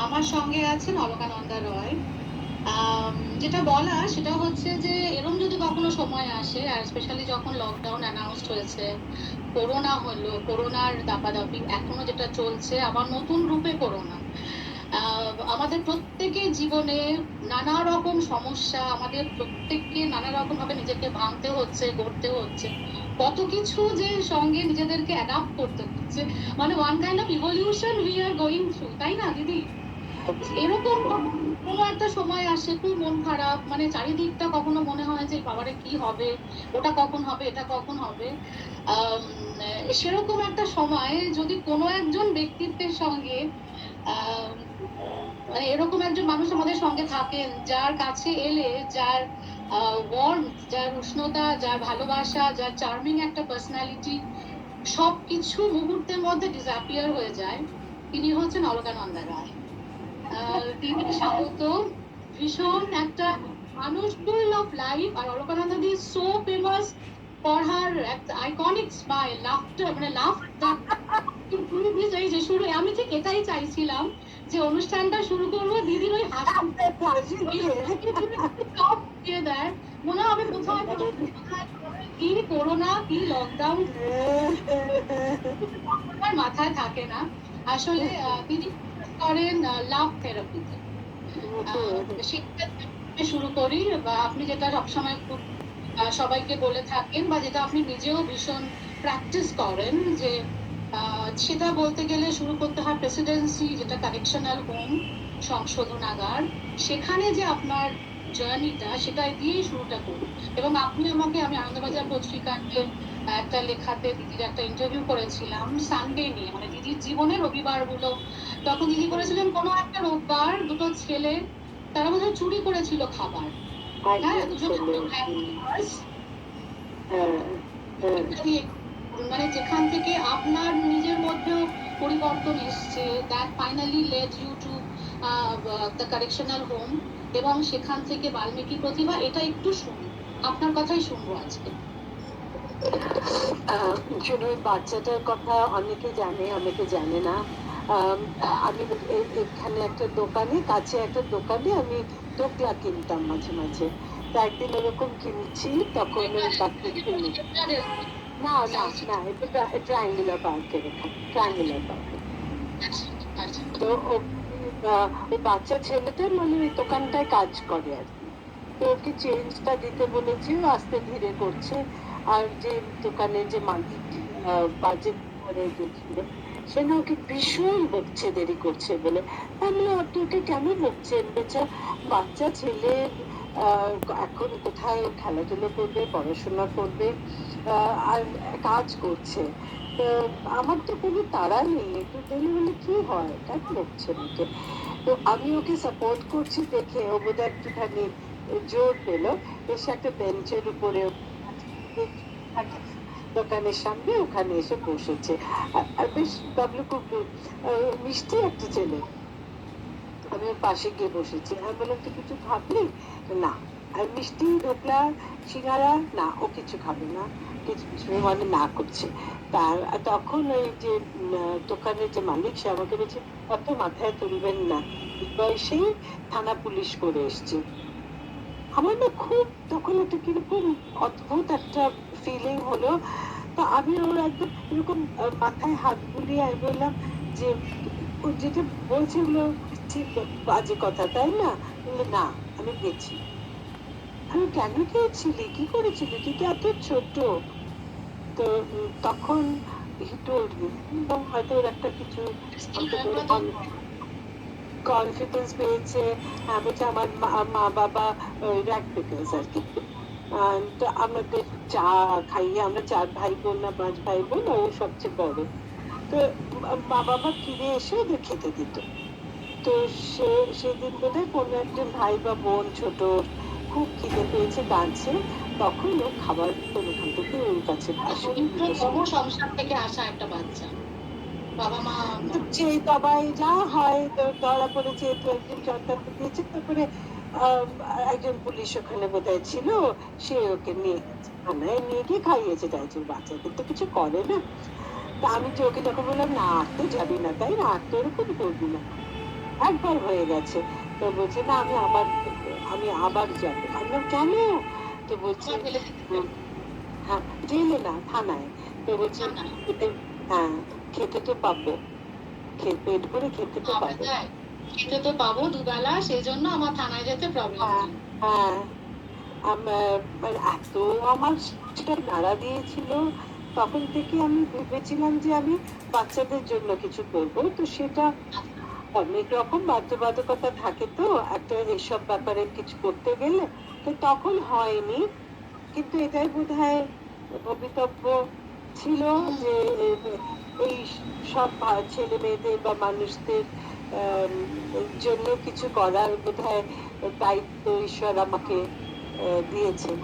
আমার সঙ্গে আছেন অলকানন্দা রয়। যেটা বলা সেটা হচ্ছে যে এরকম যদি কখনো সময় আসে, আর স্পেশালি যখন লকডাউন অ্যানাউন্সড হয়েছে, করোনা হলো, করোনার দাপাদাপি এখনো যেটা চলছে, আবার নতুন রূপে করোনা, আমাদের প্রত্যেকের জীবনে নানা রকম সমস্যা, আমাদের প্রত্যেককে নানা রকম ভাবে নিজেকে ভাঙতে হচ্ছে, গড়তে হচ্ছে, কত কিছু যে সঙ্গে নিজেদেরকে অ্যাডাপ্ট করতে হচ্ছে। মানে one kind of evolution we are going through, তাই না দিদি? এরকম কোনো একটা সময় আসে খুব মন খারাপ, মানে চারিদিকটা কখনো মনে হয় যে বাবারে কি হবে, ওটা কখন হবে, এটা কখন হবে। সেরকম একটা সময় যদি কোনো একজন ব্যক্তিত্বের সঙ্গে মানে এরকম একজন মানুষ আমাদের সঙ্গে থাকেন, যার কাছে এলে যার ওয়ার্মথ, যার উষ্ণতা, যার ভালোবাসা, যার চার্মিং একটা পার্সোনালিটি সবকিছু মুহূর্তের মধ্যে ডিসঅ্যাপিয়ার হয়ে যায়, তিনি হচ্ছেন অলকানন্দা রায়। তিনি স্বাগত ভীষণ একটা মানুষ ফুল অফ লাইফ। আর Alakananda di so famous for her একটা আইকনিক স্মাইল, লাফটার, মানে লাফ। এই যে শুরু, আমি ঠিক এটাই চাইছিলাম যে অনুষ্ঠানটা শুরু করবো দিদির ওই হাসি দিয়ে দেয়, মনে হবে কোথায় কি করোনা, কি লকডাউন মাথায় থাকে না। আসলে দিদি করেন লাভ থেরাপিতে। সেটা শুরু করি, বা আপনি যেটা সবসময় খুব সবাইকে বলে থাকেন, বা যেটা আপনি নিজেও ভীষণ প্র্যাকটিস করেন, যে সেটা বলতে গেলে শুরু করতে হয় প্রেসিডেন্সি, যেটা কারেকশনাল হোম, সংশোধনাগার। সেখানে যে আপনার জার্নিটা, সেটা দিয়েই শুরুটা করি। এবং আপনি আমাকে, আমি আনন্দবাজার পত্রিকাতে একটা লেখাতে দিদির একটা ইন্টারভিউ করেছিলাম সানডে নিয়ে, মানে দিদির জীবনের রবিবার গুলো। তখন দিদি করেছিলেন কোনো একটা রোববার দুটো ছেলে, তারা বোধহয় চুরি করেছিল খাবার। হ্যাঁ, দুজন মানে যেখান থেকে আপনার নিজের মধ্যেও পরিবর্তন এসছে, that finally led you to the correctional home. এবং সেখান থেকে বাল্মীকি প্রতিভা, এটা একটু শুনি, আপনার কথাই শুনবো আজকে। শুধু বাচ্চাটার কথা অনেকে জানে, অনেকে জানে না। আমি এখানে একটা দোকানে, কাছে একটা দোকানে আমি দোকলা কিনতাম মাঝে মাঝে। তো একদিন ওরকম কিনছি, তখন ওই না না না, এটা ট্রায়াঙ্গুলার পার্কের এখানে, ট্রায়াঙ্গুলার পার্কে। তো ওই বাচ্চা ছেলেটা মানে ওই দোকানটায় কাজ করে আর কি। তো ওকে চেঞ্জটা দিতে বলেছি, আস্তে ধীরে করছে। আর যে দোকানের যে মালিক বাজেট করে গেছিল, সে না ওকে ভীষণ বকছে দেরি করছে বলে। আমি আপনি ওকে কেন বকছেন? বেচা বাচ্চা ছেলে, এখন কোথায় খেলাধুলো করবে, পড়াশোনা করবে, আর কাজ করছে। তো আমার তো কোনো তাড়া নেই, একটু দেরি হলে কি হয়, কেন বকছেন ওকে? তো আমি ওকে সাপোর্ট করছি দেখে ও বোধহয় একটুখানি জোর পেল, এসে একটা বেঞ্চের উপরে দোকানের সামনে ওখানে এসে বসেছে। আর বেশ বাবলু কুবলু মিষ্টি একটা ছেলে। আমি ওর পাশে গিয়ে বসেছি, আমি বললাম তুই কিছু খাবি? না। আর মিষ্টি, ঢোকলা, সিঙ্গারা, না ও কিছু খাবে না, কিছু মানে না করছে। তার তখন ওই যে দোকানের যে মালিক, সে আমাকে বলছে অত মাথায় তুলবেন না, বয়সেই থানা পুলিশ করে এসছে। আমার না খুব তখন একটা কিরকম অদ্ভুত একটা ফিলিং হলো। তো আমি ওর একদম এরকম মাথায় হাত বুলিয়ে আমি বললাম যে ও যেটা বলছে ওগুলো ঠিক বাজে কথা, তাই না? বললো না, আমি গেছি। আমি কেন গিয়েছিলি, কি করেছিলি, তুই তো এত ছোট। তো তখন he told me, হয়তো ওর একটা কিছু কনফিডেন্স পেয়েছে। বলছে আমার মা বাবা র্যাক পিকার্স আর কি। তো আমাদের চা খাইয়ে, আমরা 4 ভাই বোন না 5 ভাই বোন, ও সবচেয়ে বড়। তো মা বাবা ফিরে এসে ওদের খেতে দিত। তো সেদিন বোধহয় কোনো একজন ভাই বা বোন ছোট খুব খিদে পেয়েছে, কাঁদছে, তখন ও খাবার ওখান থেকে ওর কাছে সংসার থেকে আসা একটা বাচ্চা, বাবা মা যে সবাই যা হয় ধরা পড়েছে, তো একজন সরকার দিয়েছে, তারপরে একজন পুলিশ ওখানে বোধহয় ছিল, সে ওকে নিয়ে থানায় নিয়ে গিয়ে খাইয়েছে টাইছে। বাচ্চাদের তো কিছু করে না। তা আমি যে ওকে তখন বললাম না, আর তো যাবি না, তাই না, আর তো এরকম করবি না। একবার হয়ে গেছে। তো বলছে না আমি আবার যাবো। আমি বললাম কেন? তো বলছে আবার ফেলে দিতে উম, হ্যাঁ, জেলে না থানায়। তো বলছে চান না। খেতে, হ্যাঁ, খেতে তো পাবো, পেট ভরে খেতে তো আবার পাবো। তাই, খেতে তো পাবো দুবেলা, সেই জন্য আমার থানায় যেতে প্রবলেম হ্যাঁ, নেই। হ্যাঁ, মানে এত আমার সেটা নাড়া দিয়েছিল। তখন থেকে আমি ভেবেছিলাম যে আমি বাচ্চাদের জন্য কিছু করবো। তো সেটা অনেক রকম বাধ্যবাধকতা থাকে, তো একটা এসব ব্যাপারে কিছু করতে গেলে তো তখন হয়নি। কিন্তু এটাই বোধহয় ভবিতব্য ছিল হুম, যে এই সব ছেলে মেয়েদের বা মানুষদের আম, জন্য কিছু করার বোধহয় দায়িত্ব ঈশ্বর আমাকে দিয়েছেন।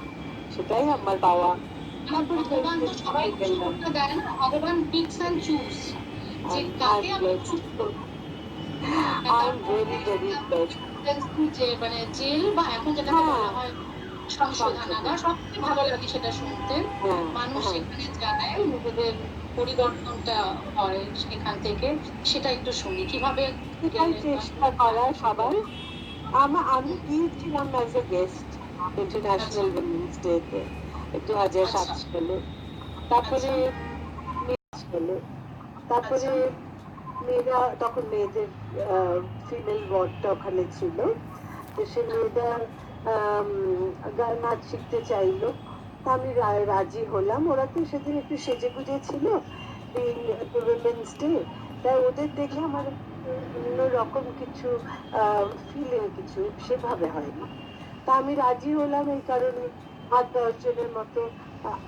সেটাই আমার পাওয়া। মানে তারপরে ভগবান তো প্রেসিডেন্ট হয়ে সবাইকে গেলাম। সুযোগটা দেয় না, ভগবান পিকস এন্ড চুজ যে কাকে I'm আমি blessed. চুজ করবো। I'm তারপরে very very blessed. যে মানে জেল বা এখন যেটাকে হ্যাঁ, বলা হয় সংশোধনাগার, সংশোধন। সবচেয়ে ভালো লাগে সেটা শুনতে। হ্যাঁ, মানুষ হ্যাঁ, সেখানে যায়, নিজেদের পরিবর্তনটা হয় সেখান থেকে। সেটা একটু শুনি কিভাবে সেটাই গেলেন বা চেষ্টা কি করা plan সবার। করলেন। আমি গিয়েছিলাম অ্যাজ এ গেস্ট আচ্ছা, ইন্টারন্যাশনাল উইমেন্স ডে তে 2007 আচ্ছা, সালে। তারপরে আচ্ছা, হলো, তারপরে আচ্ছা, তখন মেয়েদের ফিমেল ওয়ার্ডটা ওখানে ছিল। তো সে হুম, মেয়েরা আম, নাচ শিখতে চাইলো। তা আমি রাজি হলাম। ওরা তো সেদিন একটু সেজে গুজে ছিল, উইমেন্স ডে। তাই ওদের দেখে আমার অন্যরকম কিছু ফিলিং কিছু সেভাবে হয়নি। তা আমি রাজি হলাম এই কারণে 8-10 জনের মতো।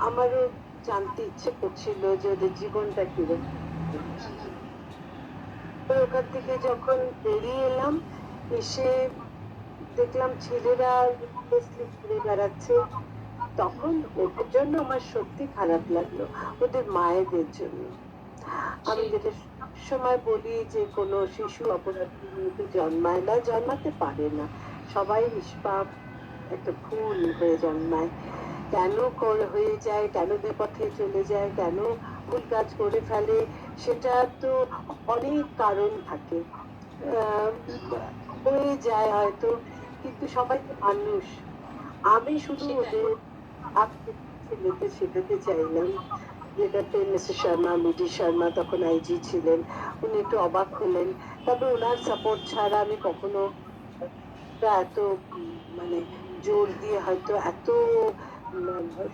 আমারও জানতে ইচ্ছে করছিল যে ওদের জীবনটা কিরকম। হুম, হুম, তো ওখান থেকে যখন বেরিয়ে এলাম, এসে দেখলাম ছেলেরা হোমলেসলি ঘুরে বেড়াচ্ছে। তখন ওদের জন্য আমার সত্যি খারাপ লাগলো, ওদের মায়েদের জন্য। আমি সেই, যেটা সময় বলি যে কোনো শিশু অপরাধী তো জন্মায় না, জন্মাতে পারে না। সবাই নিষ্পাপ, একটা ভুল হয়ে জন্মায়। কেন হয়ে যায়, কেন বিপথে চলে যায়, কেন ভুল কাজ করে ফেলে, সেটা তো অনেক কারণ থাকে। আহ, হয়ে যায় হয়তো, কিন্তু সবাই তো মানুষ। আমি শুধু সেটাই। ওদের ছেলেতে শেখাতে চাইলাম, যেটাতে মিসেস শর্মা, মিডি শর্মা তখন আইজি ছিলেন। উনি একটু অবাক হলেন। তবে ওনার সাপোর্ট ছাড়া আমি কখনো এত মানে জোর দিয়ে হয়তো এত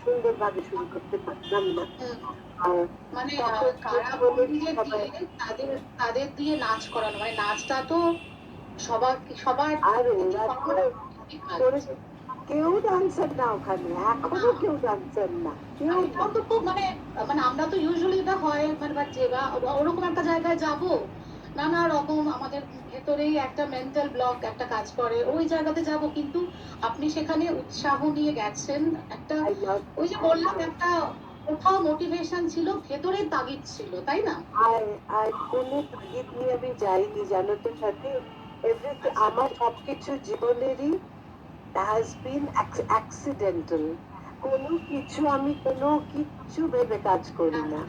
সুন্দরভাবে শুরু করতে পারতাম না। হুম, আর মানে তখন কারাবন্দীদের সবাই, দিয়ে তাদের তাদের দিয়ে নাচ করানো, মানে নাচটা তো সবার সবার আর ক্ষেত্রে ওরা করা তো মানে difficult। করে, কেউ ডান্সার না ওখানে, না, এখনো কেউ ডান্সার না, আর কেউ না। এটাও তো খুব মানে, মানে আমরা তো ইউজুয়ালি এটা হয় মানে বা যে বা ওরকম একটা জায়গায় যাব, নানা রকম আমাদের ভেতরেই একটা মেন্টাল ব্লক একটা কাজ করে, ওই জায়গাতে যাব, কিন্তু আপনি সেখানে উৎসাহ নিয়ে গেছেন একটা, আই লাভ, ওই যে বললাম একটা কোথাও মোটিভেশন ছিল, ভেতরে তাগিদ ছিল, তাই না? আর আর কোনো তাগিদ নিয়ে আমি যাইনি, জানো তো সাথে। এভরিথিং আচ্ছা, আমার সবকিছু জীবনেরই has been accidental। কোনো কিছু আমি কোনো কিচ্ছু ভেবে কাজ করি না।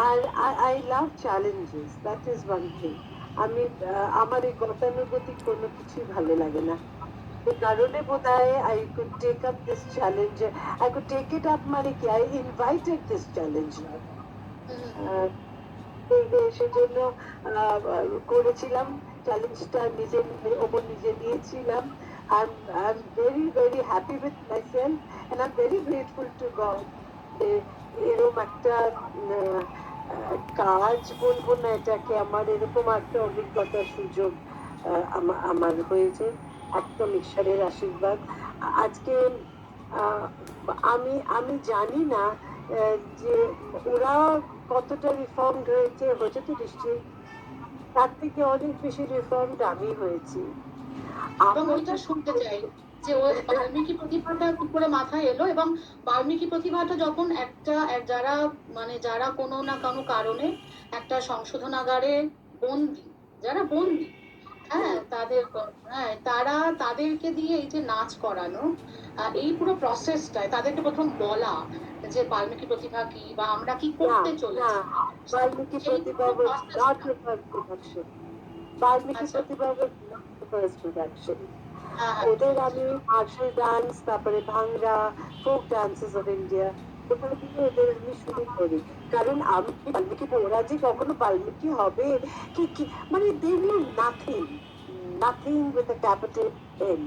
আর I love challenges, that is one thing. আমি আমার এই গতানুগতিক কোনো কিছুই ভালো লাগে না। এই কারণে বোধহয় I could take up this challenge, I could take it up, মানে কি আই ইনভাইটেড দিস চ্যালেঞ্জ। সেজন্য করেছিলাম চ্যালেঞ্জটা, নিজের ওপর নিজে নিয়েছিলাম। I'm very very happy with myself and I'm very grateful to God যে এরকম একটা কাজ বলবো না এটাকে, আমার এরকম একটা অভিজ্ঞতার সুযোগ আমার হয়েছে, একদম ঈশ্বরের আশীর্বাদ। আজকে আহ, আমি আমি জানি না যে ওরা কতটা রিফর্মড হয়েছে, হয়েছে তো নিশ্চয়ই। তার থেকে অনেক বেশি রিফর্মড আমি হয়েছি। এবং আমার ওইটা যদি শুনতে চাই যে ওই বাল্মীকি প্রতিভাটা কি করে মাথায় এলো, এবং বাল্মীকি প্রতিভাটা যখন একটা যারা মানে যারা কোনো না কোনো কারণে একটা সংশোধনাগারে বন্দি, যারা বন্দি, হ্যাঁ তাদের, হ্যাঁ তারা, তাদেরকে দিয়ে এই যে নাচ করানো, এই পুরো প্রসেসটায় তাদেরকে প্রথম বলা যে বাল্মীকি প্রতিভা কি বা আমরা কি না, করতে না, চলেছি, বাল্মীকি সেই প্রতিভা পুরো was not প্রসেসটা। a production. বাল্মীকি আচ্ছা। প্রতিভা ফার্স্ট প্রোডাকশন। হ্যাঁ, ওদের হ্যাঁ। আমি মার্শাল ডান্স, তারপরে bhangra, folk dances of India, ওটা দিয়ে ওদের আমি শুরু করি। কারণ আমি বাল্মীকি, ওরা যে কখনো বাল্মীকি হবে কি কি মানে they know nothing, nothing with a capital N.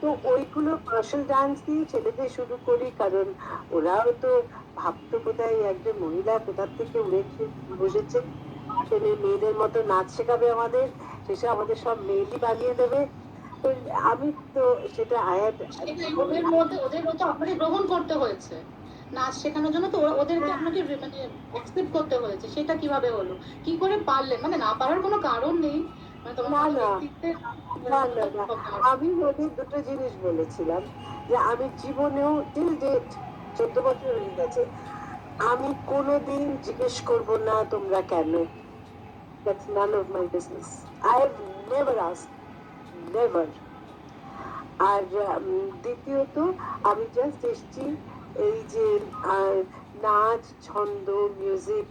তো ওইগুলো মার্শাল ডান্স দিয়ে ছেলেদের শুরু করি, কারণ ওরাও তো ভাবতো কোথায় একজন মহিলা কোথা থেকে উড়ে এসে বসেছে, ছেলে মেয়েদের মতো নাচ শেখাবে আমাদের, সেসব আমাদের সব মেয়েলি বানিয়ে দেবে। তো আমি তো সেটা সেটাই ওদের মধ্যে আপনাকে গ্রহণ করতে হয়েছে নাচ শেখানোর জন্য, তো ওদেরকে আপনাকে মানে অ্যাকসেপ্ট করতে হয়েছে। সেটা কিভাবে হলো, কি করে পারলেন? মানে না পারার কোনো কারণ নেই, মানে তোমার না কোনো না ব্যক্তিত্বের না না না আমি ওদের দুটো জিনিস বলেছিলাম, যে আমি জীবনেও টিল ডেট 14 বছর হয়ে গেছে, আমি কোনোদিন জিজ্ঞেস করব না তোমরা কেন। That's none of my business. I have never asked, never. আর দ্বিতীয়ত আমি জাস্ট এসছি এই যে আহ, নাচ, ছন্দ, মিউজিক,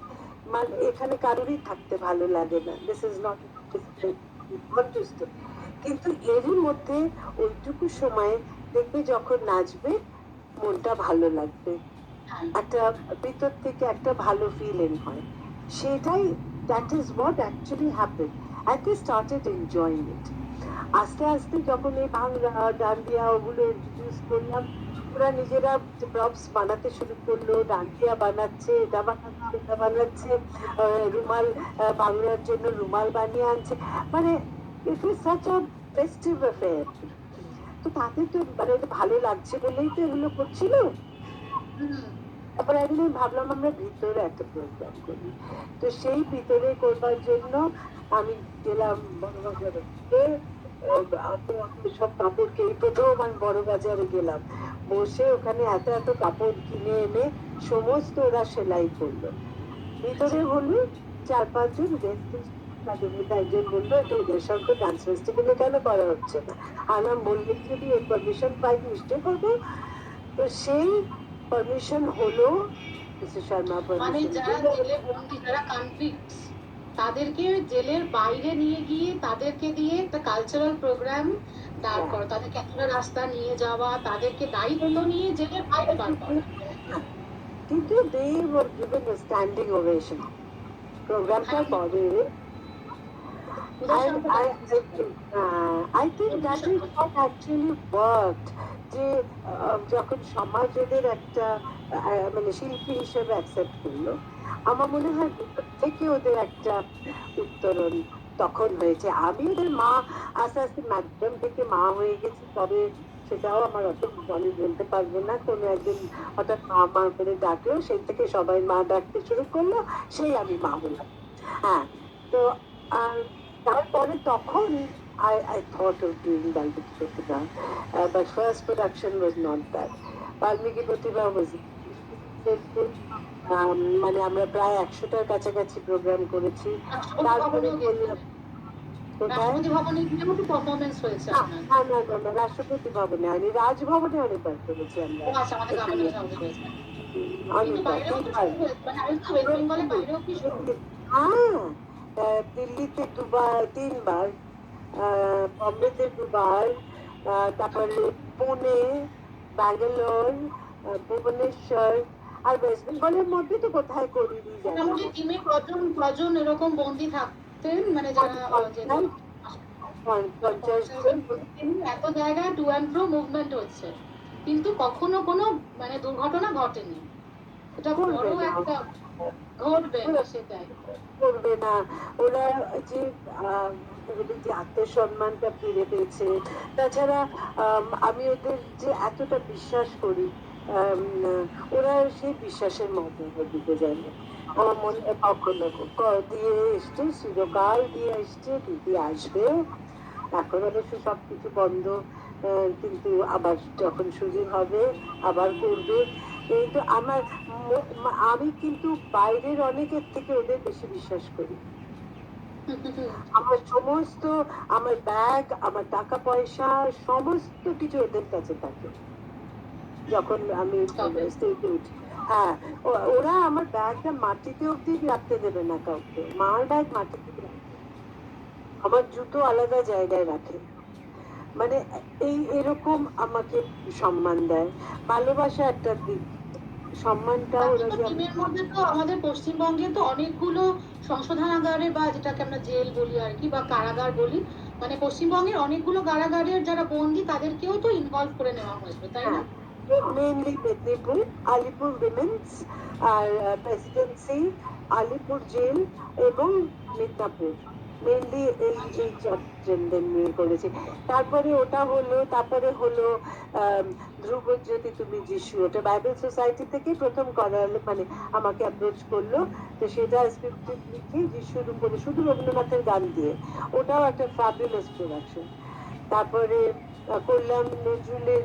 মানে এখানে কারোরই থাকতে ভালো লাগে না, দিস ইজ নট কিন্তু এরই মধ্যে ওইটুকু সময় দেখবে যখন নাচবে মনটা ভালো লাগবে, একটা ভিতর থেকে একটা ভালো ফিলিং হয়, সেটাই, that is what actually happen. And they started enjoying it. আস্তে আস্তে যখন এই ভাংরা, ডান্ডিয়া ওগুলো ইন্ট্রোডিউস করলাম, ওরা নিজেরা প্রপস বানাতে শুরু করলো, ডান্ডিয়া বানাচ্ছে, এটা বানাচ্ছে, এটা বানাচ্ছে, রুমাল, বাংলার জন্য রুমাল বানিয়ে আনছে, মানে it was such a festive affair. তো তাদের তো মানে ভালো লাগছে বলেই তো এগুলো করছিল। তারপর একদিন ভাবলাম আমরা ভিতরে একটা প্রোগ্রাম করি, তো সেই ভিতরে করবার জন্য আমি গেলাম বড় বাজারে, সব কাপড় কিনে প্রথম আমি বড় বাজারে গেলাম, বসে ওখানে এত এত কাপড় কিনে এনে সমস্ত ওরা সেলাই করলো। ভিতরে হলো 4-5 জন গেস্ট, তাদের মধ্যে একজন বললো এটা ওদের সঙ্গে ডান্স ফেস্টিভ্যালে কেন করা হচ্ছে না, আনাম বললেন যদি এর পারমিশন পাই নিশ্চয় করবো। তো সেই পারমিশন হলো, মিস্টার শর্মা মানে পারমিশন যারা দিল। জেলে বন্দী, যারা কনভিক্টস, তাদেরকে জেলের বাইরে নিয়ে গিয়ে তাদেরকে দিয়ে একটা কালচারাল প্রোগ্রাম দাঁড় করা, তাদেরকে একটা রাস্তা নিয়ে যাওয়া, তাদেরকে দায়িত্ব নিয়ে জেলের বাইরে বার করা। কিন্তু they were given a standing ovation প্রোগ্রামটার হ্যাঁ, পরে। ওদের And সঙ্গে I think that is what actually worked, যে যখন সমাজ ওদের একটা মানে শিল্পী হিসেবে অ্যাকসেপ্ট করলো, আমার মনে হয় ভিতর থেকে ওদের একটা উত্তরণ তখন হয়েছে। আমি ওদের মা, আস্তে আস্তে ম্যাডাম থেকে মা হয়ে গেছি, তবে সেটাও আমার অত আমি বলতে পারবো না, কোনো একদিন হঠাৎ মা মা করে ডাকলো, সেই থেকে সবাই মা ডাকতে শুরু করলো, সেই আমি মা হলাম। হ্যাঁ, তো আহ, তারপরে তখন I thought of doing Balmiki Pratibha, but first production was not that. Balmiki Pratibha was মানে আমরা প্রায় 100টার কাছাকাছি প্রোগ্রাম করেছি। রাষ্ট্রপতি তারপরে ভবনেও করলাম গেছিলেন, কোথায়, রাষ্ট্রপতি ভবনে গিয়ে কি পারফরমেন্স হয়েছে না আপনার? না না না না, রাষ্ট্রপতি ভবনে হয়নি, রাজভবনে অনেকবার করেছি আমরা ও আচ্ছা, আমাদের এখানে, গভর্নমেন্ট হাউসে হয়েছে। কিন্তু অনেকবার, বাইরেও তো 3বার। শুরু হয়েছে, মানে ওয়েস্ট বেঙ্গলে বাইরেও কি শুরু? হ্যাঁ, দিল্লিতে 2বার 3বার, বম্বেতে 2বার, তারপরে পুনে, ব্যাঙ্গালোর, ভুবনেশ্বর, আর ওয়েস্ট বেঙ্গলের মধ্যে তো কোথায় করিনি জানি মোটামুটি না। টিমে কজন কজন এরকম বন্দী থাকতেন, মানে যারা যেত? 50 জন। এত জায়গায় টু অ্যান্ড ফ্রো মুভমেন্ট হচ্ছে, কিন্তু কখনো কোনো মানে দুর্ঘটনা ঘটেনি। এটা করবে বড় না, একটা, ঘটবে না সেটাই। করবে না, ওরা যে ওদের যে আত্মসম্মানটা ফিরে পেয়েছে, তাছাড়া আমি ওদের যে এতটা বিশ্বাস করি, আম, ওরা সেই বিশ্বাসের মধ্যে দিতে যায় না। আমার মনে কখনো দিয়ে এসছে, চিরকাল দিয়ে এসছে, দিদি আসবে। এখন অবশ্য সবকিছু বন্ধ, কিন্তু আবার যখন সুযোগ হবে আবার করবে। কিন্তু আমার আমি কিন্তু বাইরের অনেকের থেকে ওদের বেশি বিশ্বাস করি। আমার সমস্ত, আমার ব্যাগ, আমার টাকা পয়সা, সমস্ত কিছু ওদের কাছে থাকে যখন আমি স্টেজে উঠি। হ্যাঁ, ওরা আমার ব্যাগটা মাটিতে অব্দি রাখতে দেবে না কাউকে, মার ব্যাগ মাটিতে রাখবে। আমার জুতো আলাদা জায়গায় রাখে, মানে এই এরকম আমাকে সম্মান দেয়। ভালোবাসা একটা দিক, সম্মানটা ওরা তাছাড়া যে টিমের মধ্যে তো আমাদের পশ্চিমবঙ্গে তো অনেকগুলো সংশোধনাগারে বা যেটাকে আমরা জেল বলি আর কি বা কারাগার বলি, মানে পশ্চিমবঙ্গের অনেকগুলো কারাগারের যারা বন্দী তাদেরকেও তো ইনভলভ করে নেওয়া হয়েছে, তাই না? হ্যাঁ, মেনলি মেদিনীপুর, আলিপুর উইমেন্স, আর প্রেসিডেন্সি, আলিপুর জেল এবং মিদনাপুর, মেনলি এই আচ্ছা। এই চারজনদের নিয়ে করেছে। তারপরে ওটা হলো, তারপরে হলো ধ্রুবজ্যোতি তুমি যিশু, ওটা বাইবেল সোসাইটি থেকে প্রথম করালো, মানে আমাকে অ্যাপ্রোচ করলো। তো সেটা স্ক্রিপ্ট লিখে যিশুর উপরে শুধু রবীন্দ্রনাথের গান দিয়ে, ওটাও একটা ফ্যাবুলাস প্রোডাকশন। তারপরে করলাম নজরুলের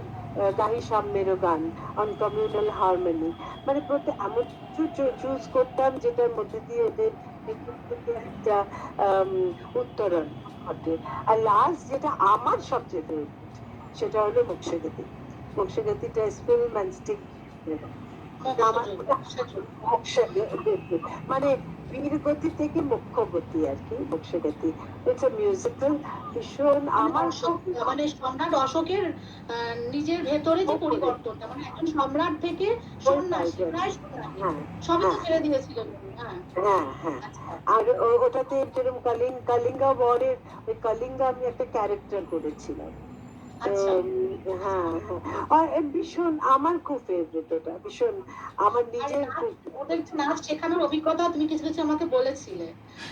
গাহি সাম্যেরও গান, অন কমিউনাল হারমোনি। মানে প্রত্যেক এমন কিছু চুজ করতাম যেটার মধ্যে দিয়ে ওদের ভেতর থেকে একটা আম, উত্তরণ ঘটে। আর লাস্ট যেটা আমার সবচেয়ে ফেভারিট, সেটা হলো মোক্ষগতি। মোক্ষগতিটা ফিল্ম অ্যান্ড স্টিক, আমার মোক্ষগতি মানে বীর গতি থেকে মুখ্য গতি আর কি, মোক্ষগতি। ইটস আ মিউজিক্যাল, ভীষণ মানে আমার অশোক, খুব মানে সম্রাট অশোকের নিজের ভেতরে যে পরিবর্তনটা, মানে একজন সম্রাট থেকে ওই সন্ন্যাসী, টাইপের। প্রায় সন্ন্যাসী, হ্যাঁ, সবই তো হ্যাঁ, ছেড়ে দিয়েছিলেন উনি, হ্যাঁ। হ্যাঁ, হ্যাঁ। আচ্ছা। আর ওটাতে যেরকম কালিঙ্গা ওয়ারের, ওই কালিঙ্গা আমি একটা ক্যারেক্টার করেছিলাম। তো আচ্ছা। হ্যাঁ, হ্যাঁ। আর ভীষণ আমার খুব ফেভারিট ওটা, ভীষণ আমার আর নিজের নাচ, খুব। ওদের যে নাচ শেখানোর অভিজ্ঞতা তুমি কিছু কিছু আমাকে বলেছিলে।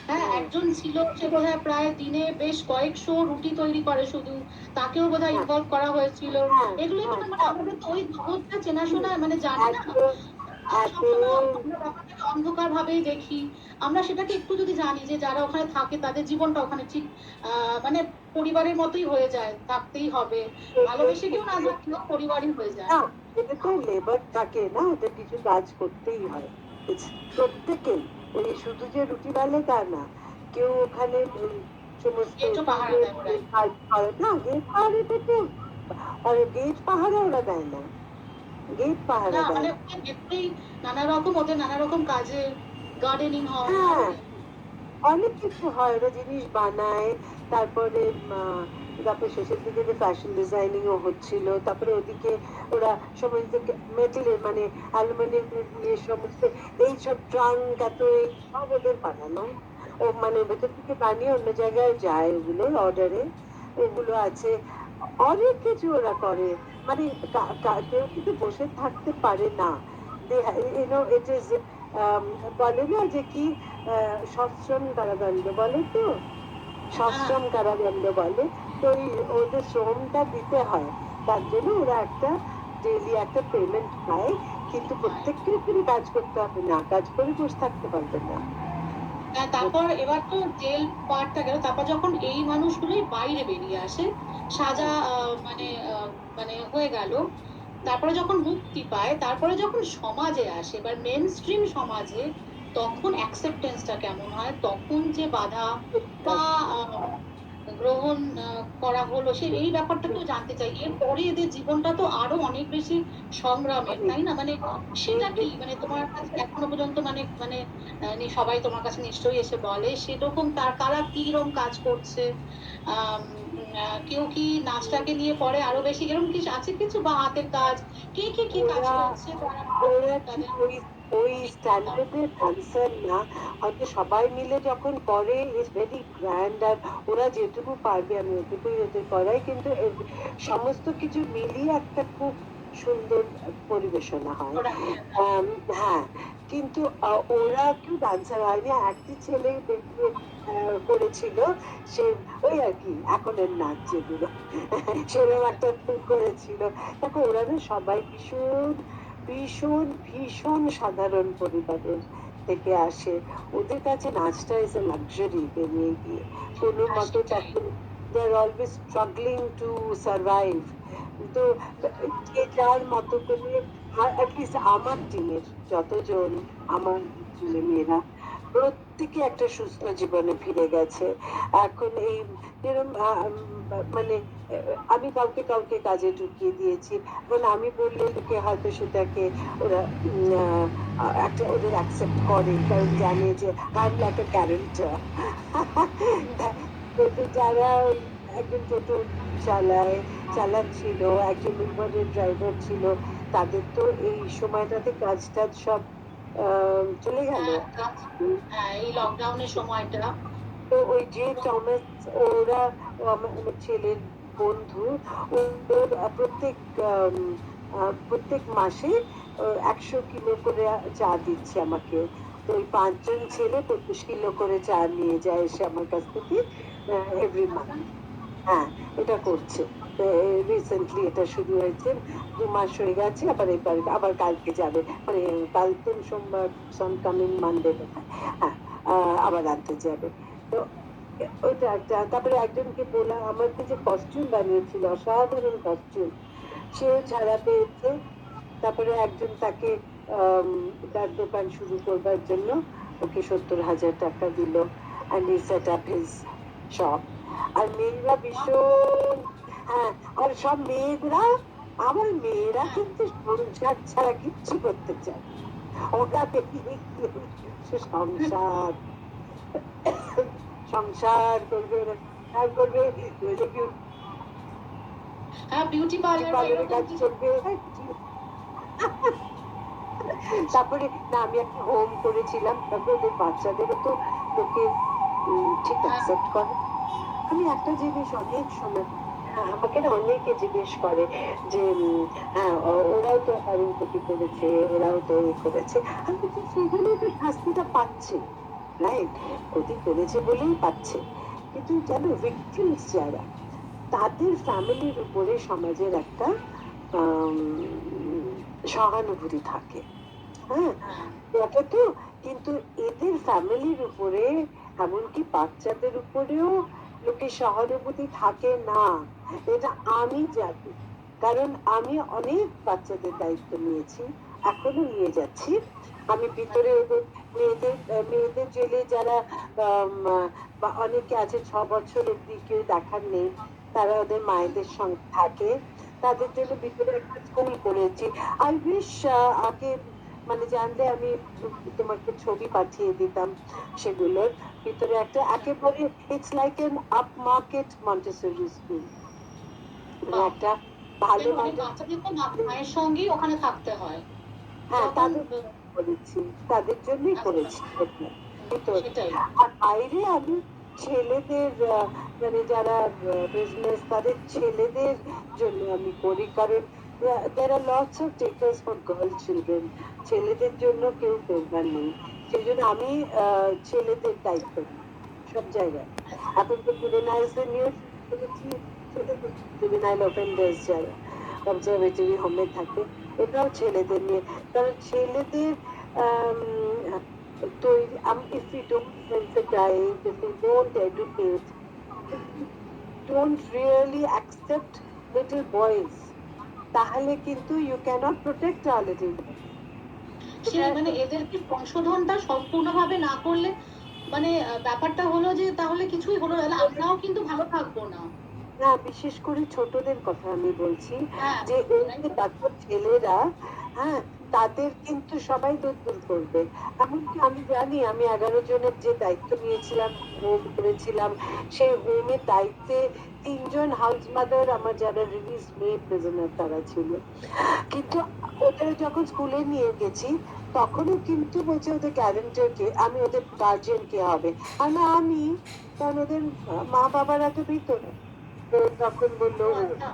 হ্যাঁ, হ্যাঁ, একজন ছিল সে বোধহয় প্রায় দিনে বেশ কয়েকশো রুটি তৈরি করে শুধু, তাকেও বোধহয় হ্যাঁ, ইনভলভ করা হয়েছিল। হ্যাঁ, এগুলো তো হ্যাঁ, না, মানে আমাদের তো ওই জগৎটা চেনাশোনা মানে জানি না। এত এত সবসময় আমরা ব্যাপারটাকে অন্ধকার ভাবেই দেখি। আমরা সেটাকে একটু যদি জানি যে যারা ওখানে থাকে তাদের জীবনটা ওখানে ঠিক মানে পরিবারের মতোই হয়ে যায়, থাকতেই হবে। ভালোবেসে কেউ না থাকলেও পরিবারই হয়ে যায়। না, এটা তো লেবার থাকে না, ওদের কিছু কাজ করতেই হয়। প্রত্যেকেই, ওই শুধু যে রুটি বালে তা না, কেউ ওখানে সমস্ত গেটও পাহারা টিনের দেয় ওরাই। কাজ করে না, গেট পাহারাটা কেউ, আর গেট পাহারা ওরা দেয় না, গেট না পাহারা দেয় মানে না। ওদের ভেতরেই নানা রকম, ওদের নানা রকম কাজে, গার্ডেনিং হয় আরো হ্যাঁ, কি। অনেক কিছু হয়, ওরা জিনিস বানায়। তারপরে তারপরে শেষের দিকে যে ফ্যাশন ডিজাইনিং ও হচ্ছিল, তারপরে ওদিকে ওরা সমস্ত মেটেলের মানে অ্যালুমিনিয়ামের দিয়ে সমস্ত এইসব ট্রাঙ্ক, এত এই সব ওদের বানানো, ও মানে ভেতর থেকে বানিয়ে অন্য জায়গায় যায়, ওগুলো অর্ডারে ওগুলো আছে। অনেক কিছু ওরা করে, মানে কেউ কিন্তু বসে থাকতে পারে না। ইট ইজ, বলে না যে কি, সশ্রম কারাদণ্ড বলে তো, হ্যাঁ, সশ্রম কারাদণ্ড বলে। তো ওদের শ্রমটা দিতে হয়, তার জন্য ওরা একটা ডেইলি একটা পেমেন্ট পায়। কিন্তু হয়। প্রত্যেককে করে কাজ করতে হবে, না কাজ করে বসে থাকতে পারবে না। তারপর এবার তো জেল পার্টটা গেল, তারপর যখন এই মানুষগুলোই বাইরে বেরিয়ে আসে, সাজা মানে মানে হয়ে গেল, তারপরে যখন মুক্তি পায়, তারপরে যখন সমাজে আসে, এবার মেন স্ট্রিম সমাজে, তখন অ্যাকসেপ্টেন্সটা কেমন হয়, তখন যে বাধা বা গ্রহণ করা হলো, সে এই ব্যাপারটাকেও জানতে চাই। এরপরে এদের জীবনটা তো আরো অনেক বেশি সংগ্রামের, অনেক তাই না? মানে অনেক সেটা কি, বেশি। মানে তোমার কাছে এখনো পর্যন্ত মানে মানে সবাই তোমার কাছে নিশ্চয়ই এসে বলে সেরকম, তারা কি রকম কাজ করছে? আম, কেউ কি নাচটাকে নিয়ে পরে আরো বেশি এরকম কিছু আছে কিছু, বা হাতের কাজ, কে কে কি কাজ ওরা করছে তারা ওরা ঠিক তাদের। ওই ওই স্ট্যান্ডার্ডের ডান্সার না, হয়তো সবাই মিলে যখন করে ইজ ভেরি গ্র্যান্ড। আর ওরা যেটুকু পারবে আমি ওটুকুই ওদের করাই, কিন্তু সমস্ত কিছু মিলিয়ে একটা খুব সুন্দর পরিবেশনা হয়। প্রোডাকশন। আম, হ্যাঁ, কিন্তু ওরা কেউ ডান্সার হয়নি, একটি ছেলে দেখিয়ে করেছিল, সে ওই আর কি এখনের নাচ যেগুলো সেরকম একটা করেছিল। দেখো ওরা না সবাই ভীষণ ভীষণ ভীষণ সাধারণ পরিবারের থেকে আসে, ওদের কাছে নাচটা ইজ এ লাক্সারি বেরিয়ে গিয়ে কোনো মতো সেটাই। তখন দে are always struggling to survive. তো যে যার মতো করে, অ্যাটলিস্ট আমার টিমের যতজন, আমার ছেলে মেয়েরা প্রত্যেকে একটা সুস্থ জীবনে ফিরে গেছে। এখন এই যেরকম মানে আমি কাউকে কাউকে কাজে ঢুকিয়ে দিয়েছি, এখন আমি বললে লোকে হয়তো সেটাকে ওরা একটা ওদের অ্যাকসেপ্ট করে, কারণ জানে যে I am like a character. তো যারা ওই একজন টোটো চালাচ্ছিল, একজন উবারের ড্রাইভার ছিল, তাদের তো এই সময়টাতে কাজ টাজ সব চলে গেল। হ্যাঁ হ্যাঁ, এই লকডাউনের সময়টা। তো ওই যে টমাস, ওরা আমার ছেলের বন্ধু, ওর প্রত্যেক মাসে 100 কিলো করে চা দিচ্ছে আমাকে। তো ওই 5 জন ছেলে 25 কিলো করে চা নিয়ে যায় এসে আমার কাছ থেকে এভরি মান্থ। হ্যাঁ, এটা করছে। রিসেন্টলি এটা শুরু হয়েছে, 2 মাস হয়ে গেছে। আবার কালকে যাবে, মানে কাল তো সোমবার, কামিং মানডে বোধহয়। হ্যাঁ, আবার আনতে যাবে। তো ওইটা একটা। তারপরে একজনকে বললাম, আমাকে যে কস্টিউম বানিয়েছিল, অসাধারণ কস্টিউম, সেও ছাড়া পেয়েছে। তারপরে একজন তাকে আম, তার দোকান শুরু করবার জন্য ওকে 70,000 টাকা দিল, and he set up his shop. আর মেয়েরা ভীষণ, হ্যাঁ, আর সব মেয়েরা, আমার মেয়েরা কিন্তু সংসার ছাড়া কিচ্ছু করতে চায় না। ওরা বেরিয়ে গিয়ে সংসার সংসার করবে, ওরা সংসার করবে, নইলে হ্যাঁ, বিউটি বিউটি পার্লার বা পার্লারের এরকম কাজ কিছু। করবে। তারপরে না, আমি একটা হোম করেছিলাম, তারপরে ওদের বাচ্চাদেরও তো লোকে ঠিক হ্যাঁ অ্যাকসেপ্ট করে। আমি একটা জিনিস অনেক সময়, হ্যাঁ, আমাকে না অনেকে জিজ্ঞেস করে যে হ্যাঁ, ওরাও তো কারোর ক্ষতি করেছে, ওরাও তো এই করেছে। আমি বলছি, সেগুলো তো শাস্তিটা পাচ্ছে, রাইট? ক্ষতি করেছে বলেই পাচ্ছে। কিন্তু জানো, ভিকটিমস যারা, তাদের ফ্যামিলির উপরে সমাজের একটা আম, সহানুভূতি থাকে। হ্যাঁ, হ্যাঁ এটা তো, কিন্তু এদের ফ্যামিলির উপরে, এমনকি বাচ্চাদের উপরেও লোকের সহানুভূতি থাকে না। এটা আমি জানি, কারণ আমি অনেক বাচ্চাদের দায়িত্ব নিয়েছি, এখনো নিয়ে যাচ্ছি। আমি ভিতরে ওদের মেয়েদের জেলে যারা আম, বা অনেকে আছে 6 বছর অব্দি কেউ দেখার নেই, তারা ওদের মায়েদের সঙ্গে থাকে, তাদের জন্য ভিতরে একটা স্কুল করেছি। আই উইশ আগে, মানে জানলে আমি তোমাকে ছবি পাঠিয়ে দিতাম সেগুলোর। ভিতরে একটা একেবারে, it's like N up market Montessori school, মানে বাহ, একটা ভালো মানে মন্টেসরি। বাচ্চাদের তো মায়ের সঙ্গেই ওখানে থাকতে হয় হ্যাঁ, তখন। তাদের করেছি, তাদের জন্যই আচ্ছা, করেছি এটা। ভিতরে সেটাই। আর বাইরে আমি ছেলেদের, মানে যারা বিজনেস, তাদের ছেলেদের জন্য আমি করি, কারণ there are lots of takers for girl children, ছেলেদের জন্য কেউ করবার নেই। সেই জন্য আমি ছেলেদের দায়িত্ব নিই সব জায়গায়। এখন তো জুভেনাইলস এর নিয়ে করেছি, জুভেনাইল অফেন্ডার্স যারা কনজারভেটরি হোমে থাকে, এটাও ছেলেদের নিয়ে। কারণ ছেলেদের আম, তৈরি, if we don't sensitize, if we don't educate, if we don't really accept little boys, তাহলে কিন্তু you cannot protect our little boys. সে এটা মানে এদেরকে সংশোধনটা সম্পূর্ণভাবে না করলে, মানে ব্যাপারটা হলো যে তাহলে কিছুই হলো না, আমরাও কিন্তু ভালো থাকবো না। না, বিশেষ করে ছোটদের কথা আমি বলছি, হ্যাঁ, যে এই তাই যে তো। বাচ্চা ছেলেরা, হ্যাঁ, তাদের কিন্তু সবাই দূর করবে। এমনকি আমি জানি, আমি 11 জনের যে দায়িত্ব নিয়েছিলাম, হোম করেছিলাম, সেই হোমের দায়িত্বে 3 জন হাউস মাদার আমার যারা রিলিজ মেয়ে প্রিজনার তারা ছিল। কিন্তু ওদের যখন স্কুলে নিয়ে গেছি, তখনও কিন্তু বলছে ওদের গ্যারেন্টার কে, আমি ওদের গার্জিয়ান কে হবে। আর না, আমি, কারণ ওদের মা বাবারা তো ভিতরে। তো তখন বললো ও ও, আচ্ছা।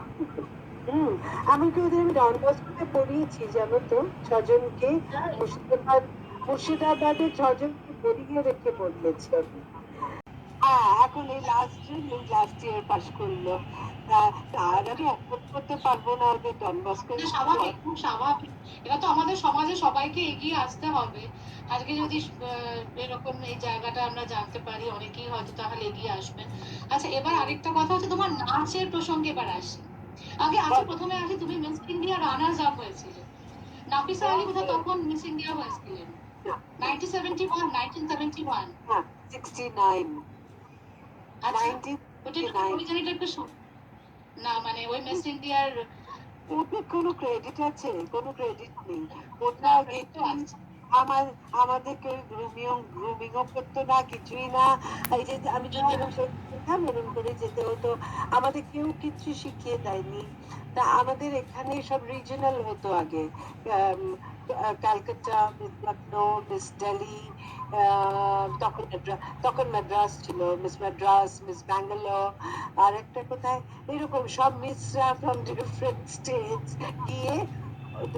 হম, এমনকি ওদের আমি ডন বস্কোতে পড়িয়েছি, জানো তো, 6 জনকে, তাই? মুর্শিদাবাদে 6 জনকে পড়িয়ে রেখে পড়িয়েছি আমি। হ্যাঁ, এখন লাস্ট ইয়ার পাশ করলো। আর আমি অ্যাফোর্ড করতে পারবো না ওদের ডন বস্কো এটা স্কুলে। স্বাভাবিক, খুব স্বাভাবিক। এটা তো আমাদের সমাজে সবাইকে এগিয়ে আসতে হবে। আজকে যদি এরকম এই জায়গাটা আমরা জানতে পারি, অনেকেই হয়তো তাহলে এগিয়ে আসবেন। আচ্ছা, এবার আরেকটা কথা হচ্ছে, তোমার নাচের প্রসঙ্গে এবার আসি। প্রথমে আসি, তুমি মিস ইন্ডিয়া রানার্স আপ হয়েছিলে। নাফিসা আলী বোধহয় তখন মিস ইন্ডিয়া হয়েছিলেন, 1971, 1971। হ্যাঁ, 69, আচ্ছা, ওটা একটু 1969। পরিচালিত একটু না, মানে ওই মিস ইন্ডিয়ার। ওতে কোনো ক্রেডিট আছে? কোনো ক্রেডিট নেই। ওটা না, তো 18, আছে। আমার আমাদের কেউ গ্রুমিংও করতো না, কিছুই না। এই যে আমি যেরকম যেতাম এরকম করে যেতে হতো। আমাদের কেউ কিছু শিখিয়ে দেয়নি। তা আমাদের এখানে সব রিজনাল হতো আগে। আম, ক্যালকাটা, মিস লখনৌ, মিস দিল্লি, তখন মাদ্রাস ছিল, মিস মাদ্রাস, মিস ব্যাঙ্গালোর, আর একটা কোথায়, এরকম সব মিসরা ফ্রম ডিফারেন্ট স্টেটস গিয়ে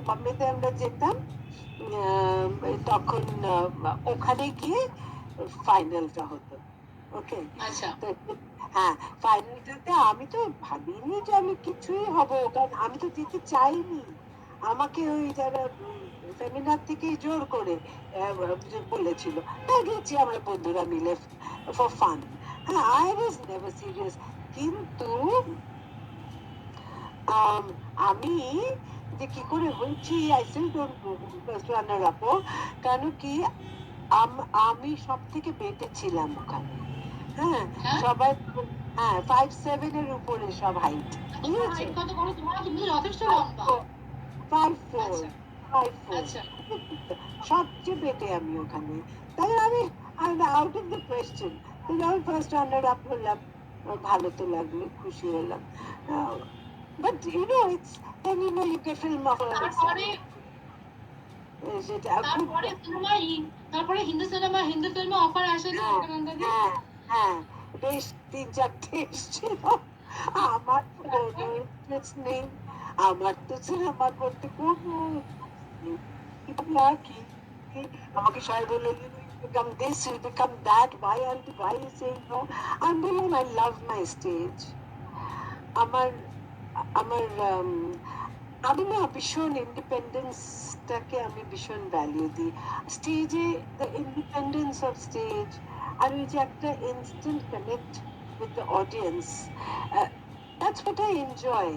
বম্বেতে আমরা যেতাম। তখন ওখানে গিয়ে ফাইনালটা হতো। ওকে। আচ্ছা। তো হ্যাঁ, ফাইনালটাতে আমি তো ভাবিনি যে আমি কিছুই হব, কারণ আমি তো যেতে চাইনি। আমাকে ওই যারা সেমিনার থেকে জোর করে বলেছিল, তা গেছি আমার বন্ধুরা মিলে ফর ফান। হ্যাঁ, আই ওয়াজ নেভার সিরিয়াস। কিন্তু আম, আমি যে কি করে হয়েছি, I still don't know first runner up. কেন কি আমি সব থেকে বেটে ছিলাম ওখানে। হ্যাঁ, হ্যাঁ, সবাই, হ্যাঁ 5'7" এর উপরে সব হাইট, তোমার বুঝেছো? হাইট কত বড়? তোমার কিন্তু যথেষ্ট লম্বা। 5'4", আচ্ছা, 5'4", আচ্ছা। সবচেয়ে বেটে আমি ওখানে। তাই আমি আউট অফ দ্য কোয়েশ্চেন। তো যখন ফার্স্ট রানার আপ হলাম, ভালো তো লাগলো, খুশি হলাম। But it's then you get film offers, তারপরে সেটা খুব। তারপরে সিনেমায় তারপরে হিন্দি ফিল্মে অফার আসেনি হ্যাঁ, অলকানন্দা দি? হ্যাঁ, হ্যাঁ, বেশ 3-4টে এসেছিল। আমার তো কোনো ইন্টারেস্ট নেই। আমার তো সিনেমা করতে কোনো ইন্টারেস্ট নেই। কিন্তু লাকি, আমাকে সবাই বললো, you become this, you become that, why you saying no? আমি বললাম, I love my stage. আমার আমার আমি না ভীষণ ইন্ডিপেন্ডেন্সটাকে আমি ভীষণ ভ্যালু দিই স্টেজে। দ্য ইন্ডিপেন্ডেন্স অফ স্টেজ, আর ওই যে একটা instant connect with the audience, that's what I enjoy.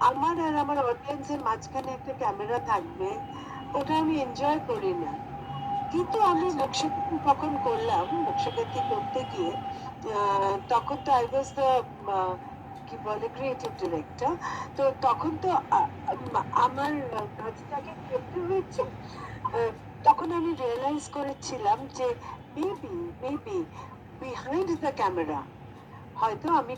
আমার আর আমার অডিয়েন্সের মাঝখানে একটা ক্যামেরা থাকবে, ওটা আমি এনজয় করি না। কিন্তু আমি আচ্ছা, মোক্ষাকৃতি তখন করলাম, মোক্ষাকৃতি করতে গিয়ে তখন তো আই ওয়াজ দ্য কি বলে ক্রিয়েটিভ ডিরেক্টর। তো তখন তো আমার কাজটাকে করতে হয়েছে। আহ, তখন আমি রিয়েলাইজ করেছিলাম যে maybe maybe behind the camera হয়তো আমি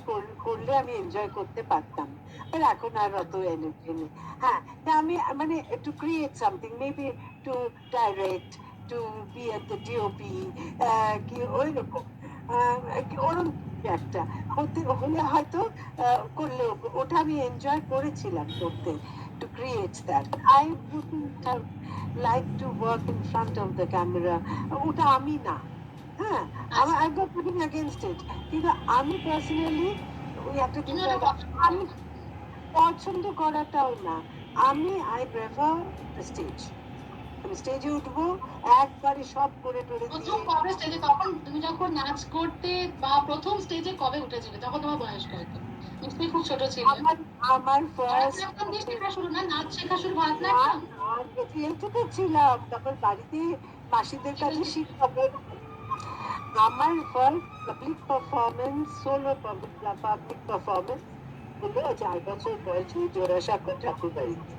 করলে আমি এনজয় করতে পারতাম। আর এখন আর অত এনার্জি নেই। হ্যাঁ, তা আমি মানে to create something, maybe to direct, to be at the DOP, কি ওই রকম, কি ওরকম কিছু একটা হতে হলে হয়তো করলেও ওটা আমি এনজয় করেছিলাম করতে, to create that. I wouldn't have like to work in front of the camera, ওটা আমি না। হ্যাঁ, আমার আচ্ছা। I've got nothing against it, কিন্তু আমি পার্সোনালি ওই একটা তুমি জিনিস ওটা পছন্দ করো আমি না? পছন্দ করাটাও না। আমি আই প্রেফার স্টেজ। আমি স্টেজে উঠবো, একবারে সব করে টরে প্রথম দিয়ে। কবে স্টেজে, তখন তুমি যখন নাচ করতে বা প্রথম স্টেজে কবে উঠেছিলে, তখন তোমার বয়স কত? নিশ্চয়ই খুব ছোট ছিলে। আমার আমার ফার্স্ট, ভারতনাট্যম দিয়ে শেখা শুরু, না নাচ শেখা শুরু না ভারতনাট্যম? না, যেটুকু ছিলাম তখন বাড়িতে মাসিদের কাছে শিখতাম। আমার first public performance, solo public performance হলো 4 বছর বয়সে জোড়াসাঁকো ঠাকুর বাড়িতে,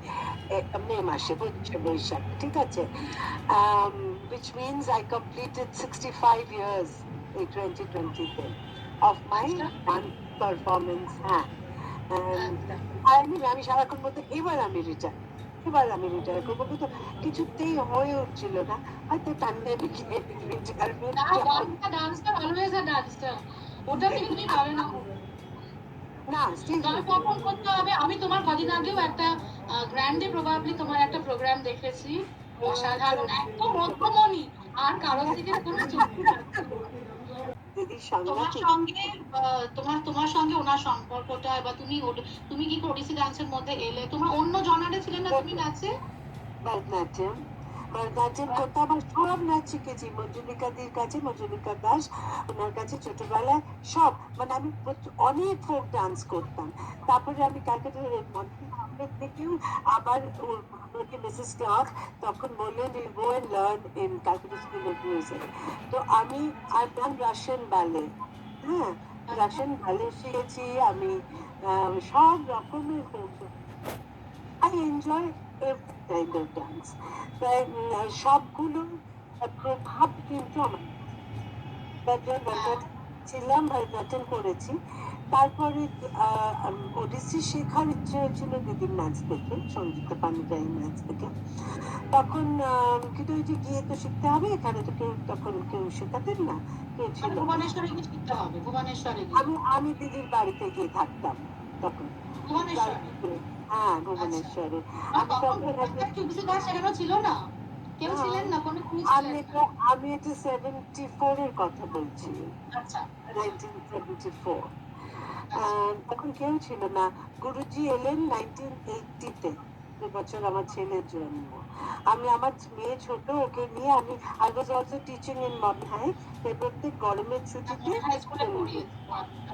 মে মাসে, বৈশাখ, ঠিক আছে? Which means I completed 65 years in 2020 of my আচ্ছা, dance performance. হ্যাঁ, and আচ্ছা। আমি সারাক্ষণ বলতে এবার আমি রিটায়ার করবো, কিন্তু কিছুতেই হয়ে উঠছিল না। হয়তো প্যান্ডেমিক রিটায়ারমেন্ট। না, ডান্সটা অলওয়েজ ডান্সটা, ওটা থেকে তুমি পাবে না। না, স্টেজে গান উঠবো। কখন করতে হবে? আমি তোমার কদিন আগেও একটা গ্র্যান্ডে প্রবাবলি তোমার একটা প্রোগ্রাম দেখেছি, অসাধারণ, একদম মধ্যমণি, আর কারোর থেকে কোনো চুক্তি থাকছে না। দিদি তোমার সাংঘাতিক। সঙ্গে তোমার সঙ্গে ওনার সম্পর্কটা, বা তুমি কি করে ওডিসি ডান্সের মধ্যে এলে? তোমার অন্য জনারে ছিলেন না তুমি নাচে? ভরতনাট্যম, ভরতনাট্যম করতাম, আর সব নাচ শিখেছি মঞ্জুলিকাদির কাছে, মঞ্জুলিকা দাস, ওনার কাছে ছোটবেলায় সব। মানে আমি অনেক ফোক ডান্স করতাম। তারপরে আমি ক্যালকাটার মঞ্জুলিকা থেকেও আবার আমাকে মিসেস ক্লার্ক তখন বললেন you go and learn in Calcutta School of Music. তো আমি আই ডান রাশিয়ান ব্যালে। হ্যাঁ, রাশিয়ান ব্যালে শিখেছি আমি, সব রকমের folk. I enjoy every kind of dance. তাই সবগুলো প্রভাব কিন্তু আমার হ্যাঁ, ছিলাম, ভরতনাট্যম করেছি। তারপরে ওডিসি শেখার ইচ্ছে হয়েছিল দিদির নাচ দেখে, সঙ্গীতা পানিগ্রাহী নাচ দেখে। তখন কিন্তু ওই যে গিয়ে তো শিখতে হবে, এখানে তো কেউ তখন কেউ শেখাতেন না, কেউ মানে ছিল না। ভুবনেশ্বরে গিয়ে শিখতে হবে, ভুবনেশ্বরে গিয়ে। আমি দিদির বাড়িতে গিয়ে থাকতাম তখন। ভুবনেশ্বরে? হ্যাঁ, আচ্ছা। ভুবনেশ্বরে। আর আমি তখন তখন ভুবনেশ্বরে কি ওবিসি ক্লাস শেখানো ছিল না? কেউ না, ছিলেন না, কোনো গুরু আমি ছিলেন না? এটা আমি এটা 74 এর কথা বলছি, আচ্ছা, আচ্ছা, 1974। আচ্ছা। তখন কেউ ছিল না। গুরুজি এলেন 1980-তে, যে বছর আমার ছেলের জন্ম। আমি আমার মেয়ে ছোট, ওকে নিয়ে আমি I was also teaching in Modern High. প্রত্যেক গরমের ছুটিতে আমি হাই স্কুলে পড়িয়েছি। আচ্ছা,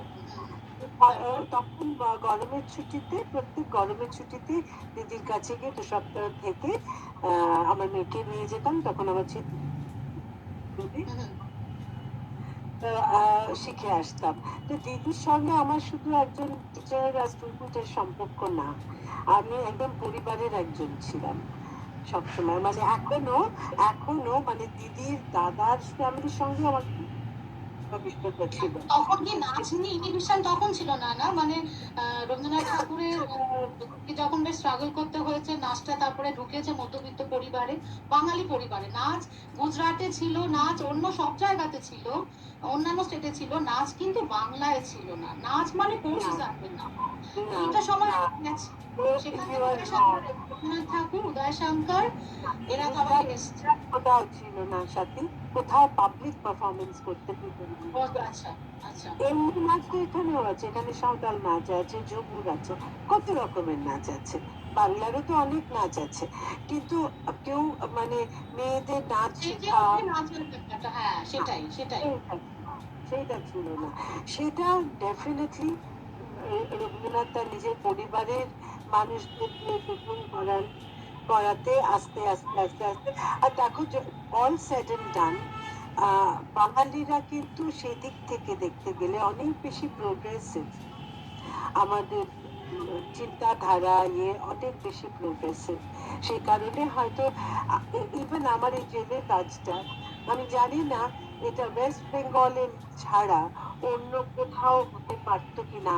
তারপর? তখন গরমের ছুটিতে, প্রত্যেক গরমের ছুটিতে দিদির কাছে গিয়ে 2 সপ্তাহ থেকে আমার মেয়েকে নিয়ে যেতাম। তখন আমার ছেলে হুম, হুম। শিখে আসতাম। তো দিদির সঙ্গে আমার শুধু একজন টিচার আর স্টুডেন্টের সম্পর্ক না, আমি একদম পরিবারের একজন ছিলাম সবসময়। মানে এখনো এখনো মানে দিদির দাদার ফ্যামিলির সঙ্গে আমার ঘনিষ্ঠতা ছিল। তখন কি নাচ নিয়ে ইনহিবিশন তখন ছিল না, না? মানে রবীন্দ্রনাথ ঠাকুরের কে যখন বেশ স্ট্রাগল করতে হয়েছে, নাচটা তারপরে ঢুকেছে মধ্যবিত্ত পরিবারে, বাঙালি পরিবারে। নাচ গুজরাটে ছিল, নাচ অন্য সব জায়গাতে ছিল, অন্যান্য স্টেটে ছিল, নাচ কিন্তু বাংলায় ছিল না। নাচ মানে কোর্স না, হিসাবে না। না, এইটা সময় না, গেছে। সেখান you থেকে are বেশ wrong. রবীন্দ্রনাথ ঠাকুর, উদয় শঙ্কর, এরা সবাই গুজরাট এসছে। কোথাও ছিল না সাথী, কোথাও পাবলিক পারফরমেন্স করতে দিতেন না। ও, আচ্ছা, আচ্ছা। এমনি নাচ তো এখানেও আছে, এখানে সাঁওতাল নাচ আছে, ঝুমুর আছে, কত রকমের নাচ আছে। বাংলারও তো অনেক নাচ আছে, কিন্তু কেউ মানে মেয়েদের নাচ সেই যে শেখা, হচ্ছে নাচের ব্যাপারটা, হ্যাঁ, সেটাই, সেটাই। সেইটা সেইটা ছিল না। সেটা ডেফিনেটলি রবীন্দ্রনাথ তার নিজের পরিবারের মানুষদের দিয়ে শোষণ করাতে আস্তে আস্তে আস্তে আস্তে। আর দেখো, অল সেড এন্ড ডান, বাঙালিরা কিন্তু সেদিক থেকে দেখতে গেলে অনেক বেশি প্রোগ্রেসিভ। আমাদের চিন্তাধারা অনেক বেশি প্রোগ্রেসিভ। সেই কারণে হয়তো ইভেন আমার এই জেলের কাজটা, আমি জানি না এটা ওয়েস্ট বেঙ্গলের ছাড়া অন্য কোথাও হতে পারতো কিনা।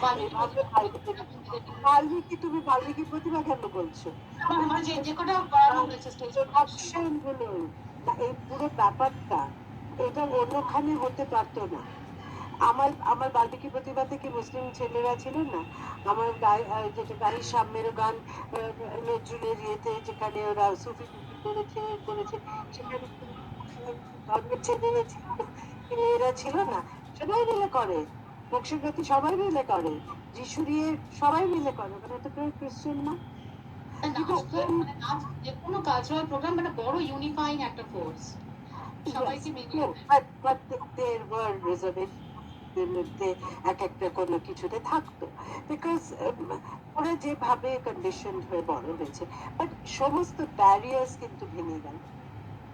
বাল্মীকি এভাবে প্রতিভা এখন বিজেপি। তুমি বাল্মীকি প্রতিভা কেন বলছো? আমার যে যে কটা করানো হয়েছে স্টেজ প্রোডাকশন। প্রোডাকশন গুলো, না, এই পুরো ব্যাপারটা এটা অন্যখানে হতে পারতো না। আমার আমার বাল্মীকি প্রতিভাতে কি মুসলিম ছেলেরা ছিল না? আমার যেটা গাড়ির সামনের গান, নজরুলের ইয়েতে যেখানে ওরা সুফি টুফি করেছে করেছে, সেখানে ধর্মের ছেলেরা ছিল, মেয়েরা ছিল না? সবাই মিলে করে, বংশগতি সবাই মিলে করে, যিশু দিয়ে সবাই মিলে করে, মানে তো কেউ ক্রিশ্চিয়ান না। কিন্তু নাচ তো মানে নাচ যে কোনো কালচারাল প্রোগ্রাম মানে বড় ইউনিফাইং একটা ফোর্স, yes, সবাইকে মিলিয়ে no, দেয়। but there were reservations এর মধ্যে এক একটা কোনো কিছুতে থাকতো, বিকজ ওরা যেভাবে কন্ডিশন হয়ে বড় হয়েছে। বাট সমস্ত ব্যারিয়ার্স কিন্তু ভেঙে গেল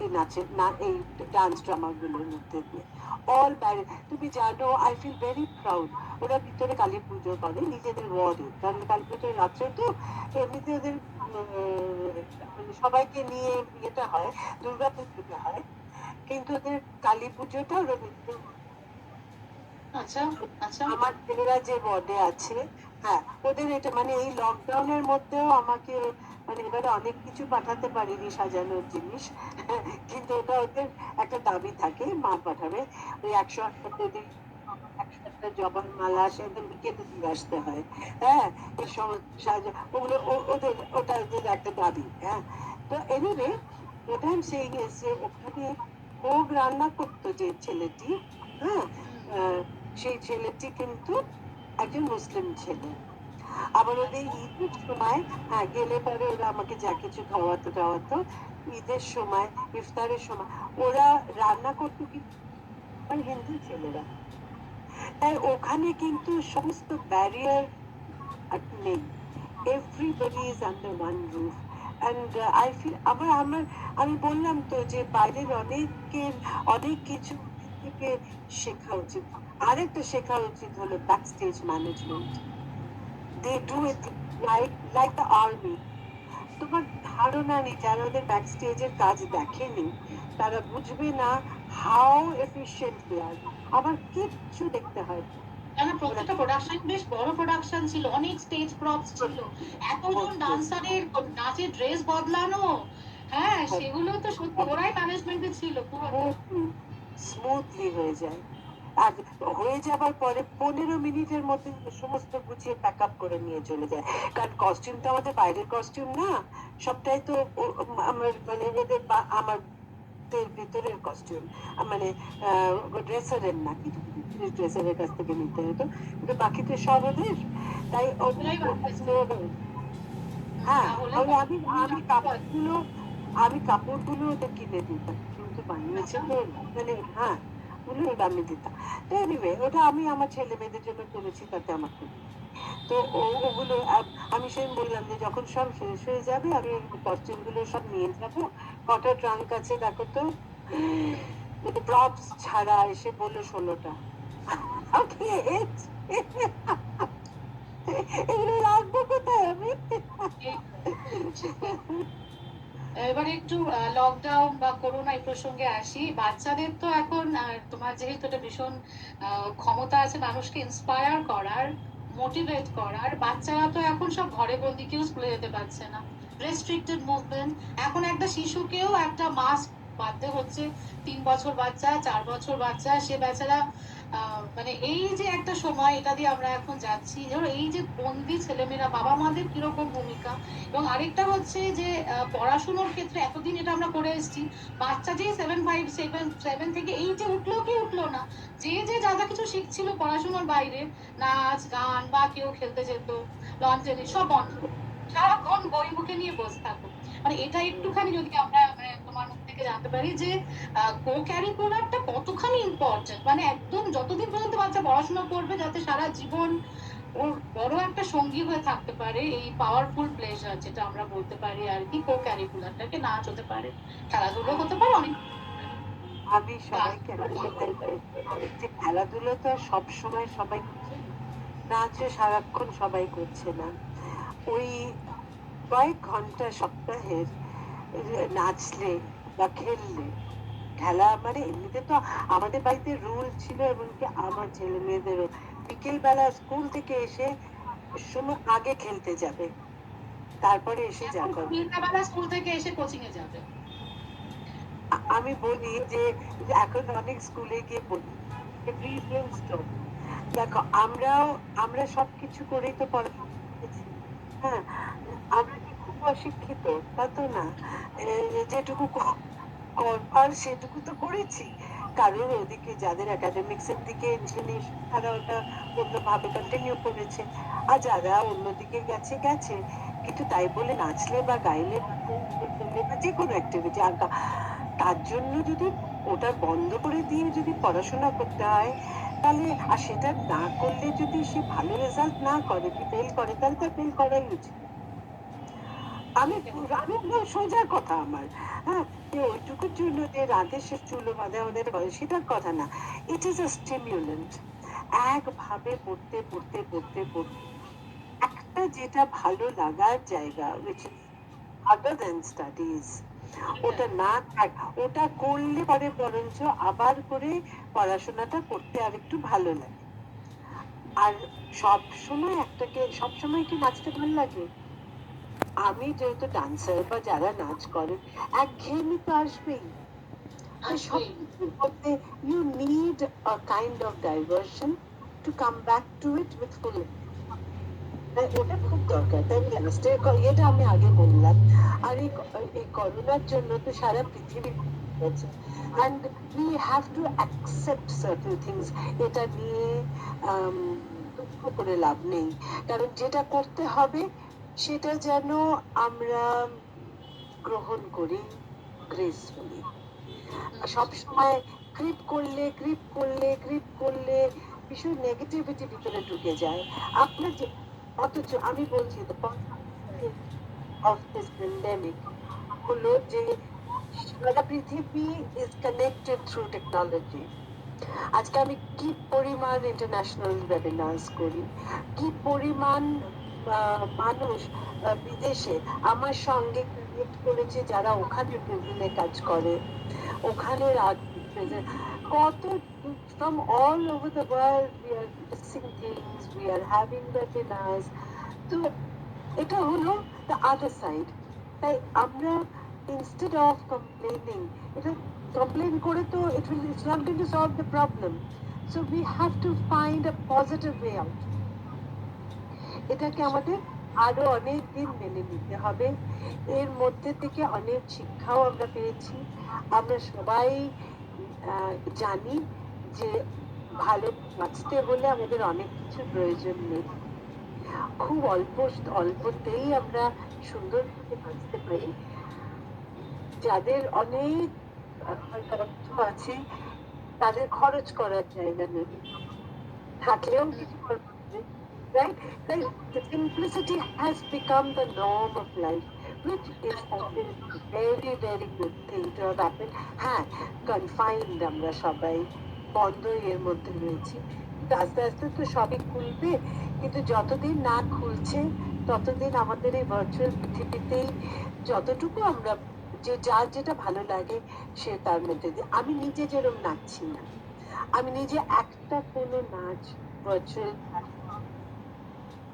এই নাচের না, এই ডান্স ড্রামা গুলোর মধ্যে দিয়ে। অল ব্যারিয়ার, তুমি জানো, আই ফিল ভেরি প্রাউড। ওরা ভিতরে কালী পুজো করে নিজেদের ওয়ার্ডে, কারণ কালী পুজোর রাত্রে তো এমনিতে ওদের মানে সবাইকে নিয়ে ইয়েটা হয়, দুর্গা পুজোটা হয়, কিন্তু ওদের কালী পুজোটা ওরা নিজেদের। আচ্ছা, আচ্ছা। আমার ছেলেরা যে ওয়ার্ডে আছে, হ্যাঁ, ওদের এটা মানে এই লকডাউনের মধ্যেও আমাকে মানে এবারে অনেক কিছু পাঠাতে পারিনি সাজানোর জিনিস, কিন্তু ওটা ওদের একটা দাবি থাকে, মা পাঠাবে ওই 108টা দিন, 108টা জবার মালা সেদিন কেটে দিয়ে আসতে হয়। হ্যাঁ, এই সমস্ত সাজা ওগুলো ওদের, ওটা ওদের একটা দাবি। হ্যাঁ, তো এনিওয়ে, ওটা আমি সেই এসে ওখানে ভোগ রান্না করতো যে ছেলেটি, হ্যাঁ, আহ, সেই ছেলেটি কিন্তু একজন মুসলিম ছেলে। আবার ওদের ঈদের সময়, হ্যাঁ, গেলে পরে ওরা আমাকে যা কিছু খাওয়াতো টাওয়াতো, ঈদের সময়, ইফতারের সময় ওরা রান্না করতো কিন্তু হিন্দু ছেলেরা। তাই ওখানে কিন্তু সমস্ত ব্যারিয়ার নেই, everybody is under one roof. And I feel আবার আমার, আমি বললাম তো যে বাইরের অনেকের অনেক কিছু থেকে শেখা উচিত। আরেকটা শেখা উচিত হলো backstage management, they do it like the army. তোমার ধারণা নেই, যারা ওদের ব্যাক স্টেজের কাজ দেখেনি তারা বুঝবে না হাউ এফিশিয়েন্ট দে আর। আমার কিচ্ছু দেখতে হয় না। কেন প্রত্যেকটা প্রোডাকশন বেশ বড় প্রোডাকশন ছিল, অনেক স্টেজ প্রপস ছিল, এতজন ডান্সারের নাচের ড্রেস বদলানো, হ্যাঁ সেগুলো তো সত্যি ওরাই ম্যানেজমেন্টে ছিল পুরো। স্মুথলি হয়ে যায়। আর হয়ে যাবার পরে 15 মিনিটের মধ্যে সমস্ত গুছিয়ে প্যাক আপ করে নিয়ে চলে যায়। কারণ কস্টিউম তো আমাদের বাইরের কস্টিউম না, সবটাই তো আমার মানে এদের আমার ভিতরের কস্টিউম, মানে ড্রেসারের না, কিছু ড্রেসারের কাছ থেকে নিতে হতো, কিন্তু বাকিতে সব ওদের। তাই হ্যাঁ, তাহলে আমি আমি কাপড়গুলো আমি কাপড়গুলো ওদের কিনে দিতাম, কিন্তু বানিয়েছে তো, মানে হ্যাঁ ওগুলো আমি দিতাম। তো এনিওয়ে ওটা আমি আমার ছেলে মেয়েদের জন্য করেছি, তাতে আমার কোনো নেই। তো ওগুলো আমি সেই বললাম যে যখন সব শেষ হয়ে যাবে আমি কস্টিউম গুলো সব নিয়ে যাবো। কটা ট্রাঙ্ক আছে দেখো তো, প্রপস ছাড়া এসে বললো 16টা। এগুলো রাখবো কোথায় আমি? এবার একটু লকডাউন বা করোনা এই প্রসঙ্গে আসি। বাচ্চাদের তো এখন তোমার যেহেতু এটা ভীষণ ক্ষমতা আছে মানুষকে ইন্সপায়ার করার, মোটিভেট করার, বাচ্চারা তো এখন সব ঘরে বন্দি, কেউ স্কুলে যেতে পারছে না, রেস্ট্রিক্টেড মুভমেন্ট। এখন একটা শিশুকেও একটা মাস্ক বাঁধতে হচ্ছে, 3 বছর বাচ্চা, 4 বছর বাচ্চা, সে বেচারা মানে এই যে একটা সময় এটা দিয়ে আমরা এখন যাচ্ছি, ধরো এই যে বন্দি ছেলেমেয়েরা, বাবা মাদের কিরকম ভূমিকা। এবং আরেকটা হচ্ছে যে পড়াশোনার ক্ষেত্রে এতদিন এটা আমরা করে এসেছি, বাচ্চা যে 7 থেকে 8-এ উঠলো কি উঠলো না, যে যে যা যা কিছু শিখছিল পড়াশোনার বাইরে, নাচ গান বা কেউ খেলতে যেত, লন টেনিস সব বন্ধ, সারাক্ষণ বই মুখে নিয়ে বসে থাকো। মানে এটা একটুখানি যদি আমরা মানে তোমার মুখ থেকে জানতে পারি যে কো ক্যারিকুলারটা কতখানি ইম্পর্টেন্ট, মানে একদম যতদিন পর্যন্ত বাচ্চা পড়াশোনা করবে যাতে সারা জীবন ওর বড় একটা সঙ্গী হয়ে থাকতে পারে, এই পাওয়ারফুল প্লেজার যেটা আমরা বলতে পারি আর কি, কো ক্যারিকুলারটাকে নাচ হতে পারে, খেলাধুলো হতে পারে, অনেক আমি সবাইকে যে খেলাধুলো তো সব সময় সবাই করছে না, নাচও সারাক্ষণ সবাই করছে না। ওই কয়েক ঘন্টা সপ্তাহের নাচলে বা খেললে, খেলা মানে এমনিতে তো আমাদের বাড়িতে রুল ছিল, এমনকি আমার ছেলে মেয়েদেরও বিকেল বেলা স্কুল থেকে এসে সময় আগে খেলতে যাবে, তারপরে এসে যা করবে। স্কুল থেকে এসে কোচিং এ যাবে। আমি বলি যে এখন অনেক স্কুলে গিয়ে বলি দেখো আমরা সবকিছু করেই তো পড়াশোনা শিখেছি। হ্যাঁ, আমরা কি খুব অশিক্ষিত? তা তো না। যেটুকু করবার সেটুকু তো করেছি। কারণ ওদিকে যাদের একাডেমিক্স এর দিকে ইনক্লিনেশন, তারা ওটা অন্যভাবে কন্টিনিউ করেছে, আর যারা অন্যদিকে গেছে গেছে। কিন্তু তাই বলে নাচলে বা গাইলে বা যে কোনো অ্যাক্টিভিটি, আঁকা, তার জন্য যদি ওটা বন্ধ করে দিয়ে যদি পড়াশোনা করতে হয়, তাহলে আর সেটা না করলে যদি সে ভালো রেজাল্ট না করে, কি ফেল করে, তাহলে তো ফেল করাই উচিত। আমি আমি সোজা কথা আমার, হ্যাঁ, যে ওইটুকুর জন্য যে রাতে সে চুলো বাঁধে আমাদের বলে, সেটার কথা না। It is a stimulant. একভাবে পড়তে পড়তে পড়তে পড়তে একটা যেটা ভালো লাগার জায়গা, which is other than studies, ওটা না থাক, ওটা করলে পরে বরঞ্চ আবার করে পড়াশোনাটা করতে আর একটু ভালো লাগে। আর সব সময় সব সময় কি নাচতে ভালো লাগে? আমি যেহেতু ডান্সার বা যারা নাচ করে, একঘেয়েমি তো আসবেই। সব কিছুর মধ্যে you need a kind of diversion to come back to it with full. ওটা খুব দরকার। তাই লাস্টের ইয়েটা আমি আগে বললাম। আর এই করোনার জন্য তো সারা পৃথিবী হয়েছে, and we have to accept certain things. এটা নিয়ে দুঃখ করে লাভ নেই, কারণ যেটা করতে হবে সেটা যেন আমরা গ্রহণ করি গ্রেসফুলি। সবসময় ক্রিপ করলে ভীষণ নেগেটিভিটি ভিতরে ঢুকে যায় আপনার যে। অথচ আমি বলছি the positive of this pandemic হলো যে সারা পৃথিবী is connected through technology. আজকে আমি কি পরিমাণ ইন্টারন্যাশনাল ওয়েবিনার্স করি, কি পরিমাণ মানুষ বিদেশে আমার সঙ্গে কানেক্ট করেছে, যারা ওখানে প্রিজনে কাজ করে, ওখানের কত from all over the world we are discussing things, we are having webinars. তো এটা হলো the other side. তাই আমরা instead of complaining, এটা complain করে তো it's not going to solve the problem. So we have to find a positive way out. এটাকে আমাদের আরো অনেক দিন মেনে নিতে হবে। এর মধ্যে থেকে অনেক শিক্ষাও আমরা পেয়েছি। আমরা সবাই জানি যে ভালো বাঁচতে হলে আমাদের অনেক কিছু প্রয়োজন নেই, খুব অল্পতেই আমরা সুন্দর করে বাঁচতে পারি। যাদের অনেক অর্থ আছে তাদের খরচ করার জায়গা নেই, থাকলেও কিছু right? Like the simplicity has become the norm of life, which is a very, very good thing to have happened. হ্যাঁ, confined আমরা সবাই বন্ধ এর মধ্যে রয়েছি, কিন্তু আস্তে আস্তে তো সবই খুলবে। কিন্তু যতদিন না খুলছে ততদিন আমাদের এই ভার্চুয়াল পৃথিবীতেই যতটুকু আমরা যে যার যেটা ভালো লাগে সে তার মধ্যে দিয়ে। আমি নিজে যেরকম নাচছি না, আমি নিজে একটা কোনো নাচ ভার্চুয়াল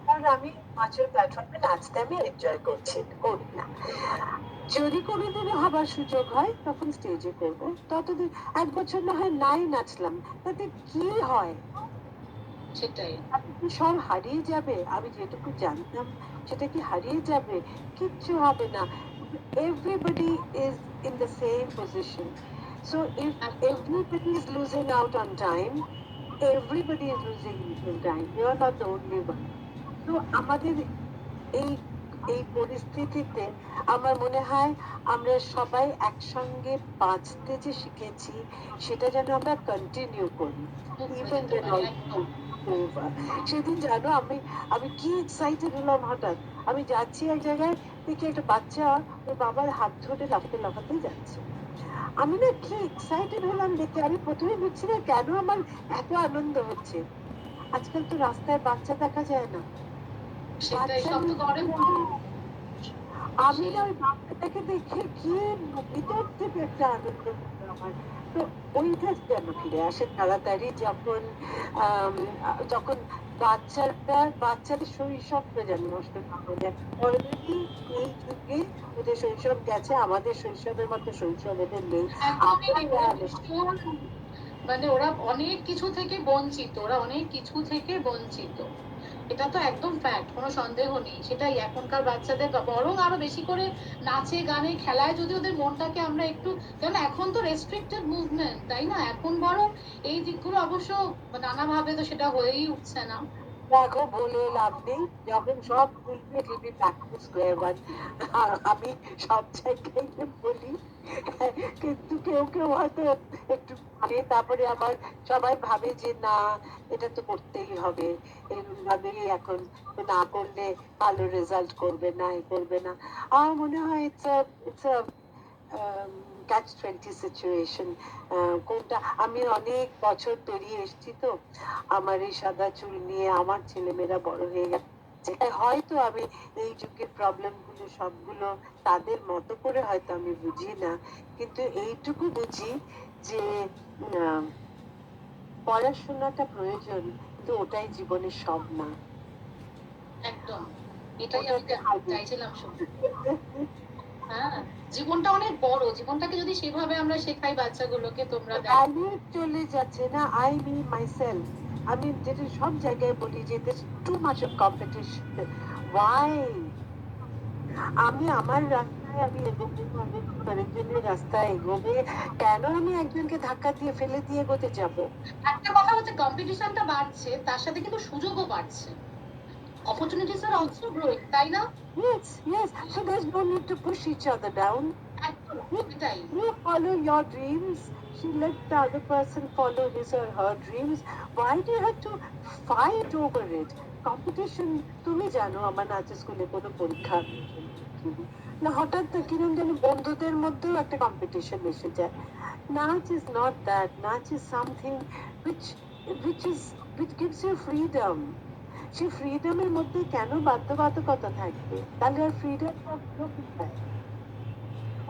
কারণ আমি ভার্চুয়াল প্ল্যাটফর্মে নাচতে আমি এনজয় করি না। যদি কোনোদিনও হবার সুযোগ হয় তখন স্টেজে করবো, ততদিন 1 বছর না হয় নাই নাচলাম, তাতে কি হয়? সেটাই সব হারিয়ে যাবে? আমি যেটুকু জানতাম সেটা কি হারিয়ে যাবে? কিচ্ছু হবে না। Everybody is in the same position. So if everybody is losing out on time, everybody is losing in time. You are not the only one. তো আমাদের এই এই পরিস্থিতিতে আমার মনে হয় আমরা সবাই একসঙ্গে বাঁচতে যে শিখেছি সেটা যেন আমরা কন্টিনিউ করি। ইভেন সেদিন জানো আমি আমি কি এক্সাইটেড হলাম, হঠাৎ আমি যাচ্ছি এক জায়গায়, দেখি একটা বাচ্চা ওর বাবার হাত ধরে লাফাতে লাফাতে যাচ্ছে। আমি না কি এক্সাইটেড হলাম দেখে, আমি প্রথমে বুঝছি না কেন আমার এত আনন্দ হচ্ছে। আজকাল তো রাস্তায় বাচ্চা দেখা যায় না। আমি না ওই বাচ্চাটাকে দেখে কি ভিতর থেকে একটা আনন্দ হলো আমার। তো ওইটা যেন ফিরে আসে তাড়াতাড়ি, যখন যখন বাচ্চাদের শৈশবটা যেন নষ্ট না হয়ে যায়। অলরেডি এই যুগে ওদের শৈশব গেছে, আমাদের শৈশবের মতো শৈশব এদের নেই। মানে ওরা অনেক কিছু থেকে বঞ্চিত, এটা তো একদম ফ্যাক্ট, কোনো সন্দেহ নেই। সেটাই এখনকার বাচ্চাদের বরং আরো বেশি করে নাচে গানে খেলায় যদি ওদের মনটাকে আমরা একটু, কেন এখন তো রেস্ট্রিক্টেড মুভমেন্ট, তাই না? এখন বরং এই দিকগুলো অবশ্য নানাভাবে তো সেটা হয়েই উঠছে না। দেখো বলে লাভ নেই, যখন সব খুলবে TV back to square one. আমি সব জায়গায় বলি, কিন্তু কেউ কেউ হয়তো একটু মানে তারপরে আবার সবাই ভাবে যে না এটা তো করতেই হবে, এরকম ভাবেই এখন না করলে ভালো রেজাল্ট করবে না, এ করবে না। আমার মনে হয় ইটস আ ক্যাচ 20 সিচুয়েশন। কোনটা আমি অনেক বছর পেরিয়ে এসেছি, তো আমার এই সাদা চুল নিয়ে আমার ছেলেমেয়েরা বড় হয়ে গেছে, হয়তো আমি এই যুগের প্রবলেম গুলো সবগুলো তাদের মতো করে হয়তো আমি বুঝি না, কিন্তু এইটুকু বুঝি যে পড়াশোনাটা প্রয়োজন, কিন্তু ওটাই জীবনের সব না। একদম এটাই আমি চাইছিলাম শুনতে। হ্যাঁ, জীবনটা অনেক বড়, জীবনটাকে যদি সেভাবে আমরা শেখাই বাচ্চাগুলোকে, তোমরা চলে যাচ্ছে না। আই মিন মাইসেলফ, আমি যেটা সব জায়গায় বলি যে this too much of competition. Why? আমি আমার রাস্তায় আমি এগোবো, আরেকজনের রাস্তায় এগোবে, কেন আমি একজনকে ধাক্কা দিয়ে ফেলে দিয়ে এগোতে যাব? একটা কথা হচ্ছে কম্পিটিশনটা বাড়ছে, তার সাথে কিন্তু সুযোগও বাড়ছে। Opportunities are also growing, তাই না? Yes, yes. So there's no need to push each other down. You follow your dreams. She let the other person follow his or her dreams. Why do you have to fight over it? Competition. তুমি জানো আমার নাচের স্কুলে কোনো পরীক্ষা না, হঠাৎ কিরকম যেন বন্ধুদের মধ্যেও একটা কম্পিটিশন এসে যায়। নাচ is not that. নাচ is something which gives you freedom. সেই ফ্রিডমের মধ্যে কেন বাধ্যবাধকতা থাকবে? তাহলে আর ফ্রিডম কোথায়?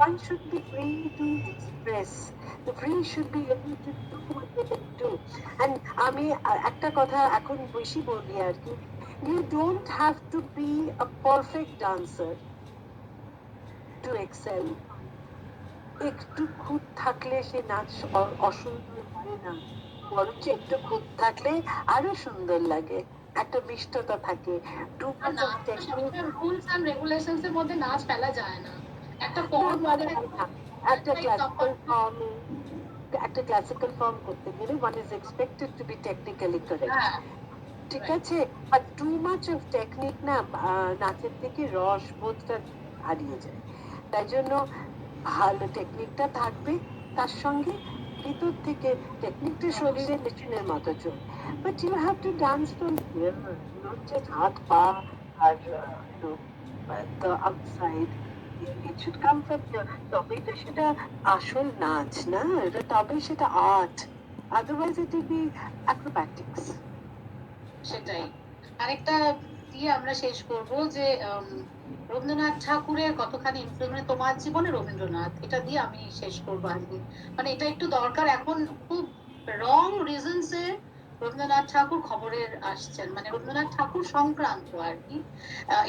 One should be free to express. The free should be able to do what they can do. And আমি একটা কথা এখন বেশি বলি আর কি, you don't have to be a perfect dancer to excel. একটু খুঁত থাকলে সে নাচ অসুন্দর হয় না, বরঞ্চ একটু খুঁত থাকলে আরো সুন্দর লাগে, একটা মিষ্টতা থাকে। Too আর much of নাচ তো technique, সবসময় রুলস এন্ড রেগুলেশনস এর মধ্যে নাচ ফেলা যায় না। একটা ফর্ম না, আছে, না, একটা ক্লাসিক্যাল ফর্ম, একটা ক্লাসিক্যাল ফর্ম করতে গেলে one is expected to be technically correct. হ্যাঁ, ঠিক right. আছে, আর টু মাচ অফ টেকনিক না নাচের থেকে রস বোধটা হারিয়ে যায়। তাই জন্য ভালো টেকনিকটা থাকবে, তার সঙ্গে ভিতর থেকে টেকনিকটা শরীরে মেশিনের মতো চলবে, but you have to dance from here, not just হাত পা আর the outside, it should come from here. তবেই তো সেটা আসল নাচ না, এটা তবেই সেটা art, otherwise it will be acrobatics. সেটাই। আরেকটা দিয়ে আমরা শেষ করব যে রবীন্দ্রনাথ ঠাকুরের কতখানি ইনফ্লুয়েন্স, মানে তোমার জীবনে রবীন্দ্রনাথ, এটা দিয়ে আমি শেষ করবো আজকে। মানে এটা একটু দরকার, এখন খুব রং রিজনস এ রবীন্দ্রনাথ ঠাকুর খবরের আসছেন, মানে রবীন্দ্রনাথ ঠাকুর সংক্রান্ত আর কি।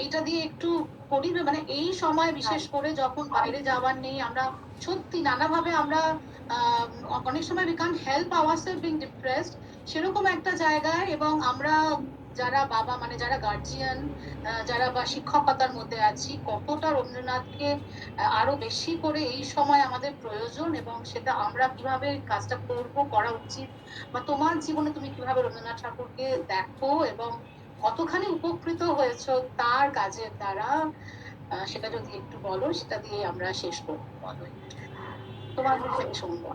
এটা দিয়ে একটু করি না, মানে এই সময় বিশেষ করে যখন বাইরে যাওয়ার নেই, আমরা সত্যি নানাভাবে আমরা অনেক সময় we can't help ourself being depressed, সেরকম একটা জায়গায়, এবং আমরা যারা বাবা, মানে যারা গার্জিয়ান, যারা বা শিক্ষকতার মধ্যে আছি, কতটা রবীন্দ্রনাথকে আরো বেশি করে এই সময় আমাদের প্রয়োজন, এবং সেটা আমরা কিভাবে কাজটা করব, করা উচিত, বা তোমার জীবনে তুমি কিভাবে রবীন্দ্রনাথ ঠাকুরকে দেখো এবং কতখানি উপকৃত হয়েছো তার কাজের দ্বারা, সেটা যদি একটু বলো, সেটা দিয়ে আমরা শেষ করবো। বলো তোমার মুখে শুনবো।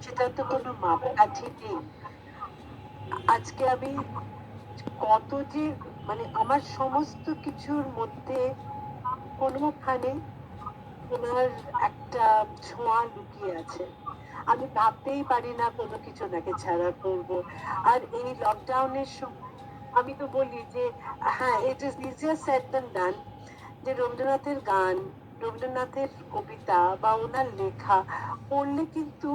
সেটা তো কোনো মাপকাঠি নেই। আজকে আমি কত যে, মানে আমার সমস্ত কিছুর মধ্যে কোনোখানে ওনার একটা ছোঁয়া লুকিয়ে আছে। আমি ভাবতেই পারি না কোনো কিছু ওনাকে ছাড়া করবো। আর এই লকডাউনের সময় আমি তো বলি যে হ্যাঁ, it is easier said than done, যে রবীন্দ্রনাথের গান, রবীন্দ্রনাথের কবিতা বা ওনার লেখা পড়লে কিন্তু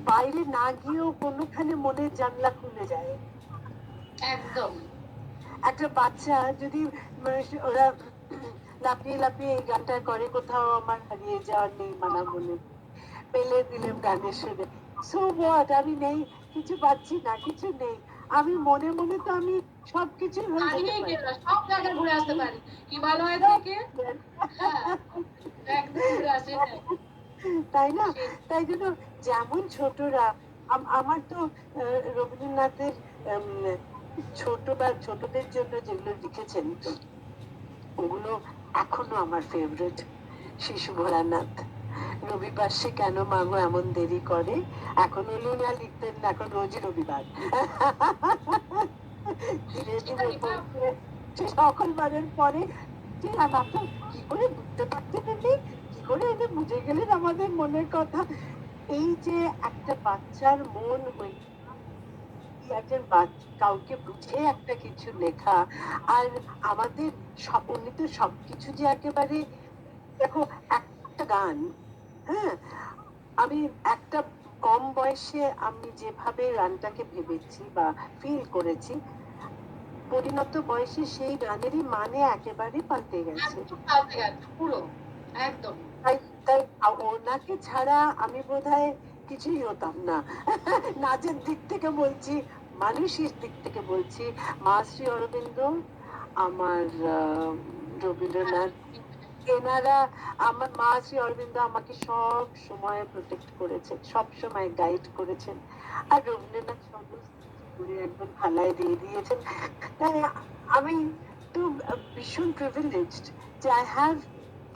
বাইরে না গিয়েও কোনোখানে মনের জানলা খুলে যায়। একদম। একটা বাচ্চা যদি ওরা লাফিয়ে লাফিয়ে এই গানটা করে, কোথাও আমার হারিয়ে যাওয়ার নেই মানা মনে, পেলে দিলাম গানের সুরে, সো হোয়াট, আমি নেই, কিছু পাচ্ছি না, কিছু নেই, আমি মনে মনে তো আমি সবকিছু হয়ে যেতে হারিয়ে পারি। গেল, সব জায়গায় ঘুরে আসতে পারি, হিমালয় থেকে। হ্যাঁ, একদম ঘুরে আসে। তাই না? তাই জন্য যেমন ছোটরা, আমার তো রবীন্দ্রনাথের ছোট বা ছোটদের জন্য যেগুলো লিখেছেন ওগুলো এখনো আমার ফেভারিট। শিশু ভোলানাথ, রবিবার সে কেন মাগো এমন দেরি করে, এখন হলেও না লিখতেন না, এখন রোজই রবিবার। ধীরে ধীরে পড়তে সে সকলবারের পরে যে ভাবতাম কি করে বুঝতে পারতেন উনি, কি করে উনি বুঝে গেলেন আমাদের মনের কথা। এই যে একটা বাচ্চার মন হয়ে একজন কাউকে বুঝে একটা কিছু লেখা, আর আমাদের উনি তো সবকিছু যে একেবারে, দেখো একটা গান, হ্যাঁ, আমি একটা কম বয়সে আমি যেভাবে গানটাকে ভেবেছি বা ফিল করেছি, পরিণত বয়সে সেই গানেরই মানে একেবারে পাল্টে গেছে। পাল্টে গেছে পুরো, একদম। তাই তাই ওনাকে ছাড়া আমি বোধহয় কিছুই হতাম না। নাচের দিক থেকে বলছি, মানুষের দিক থেকে বলছি, মা শ্রী অরবিন্দ, আমার রবীন্দ্রনাথ, এনারা, আমার মা শ্রী অরবিন্দ আমাকে সব সময় প্রোটেক্ট করেছেন, সব সময় গাইড করেছেন, আর রবীন্দ্রনাথ সমস্ত করে একদম থালায় দিয়ে দিয়েছেন। তাই আমি তো ভীষণ প্রিভিলেজড যে I have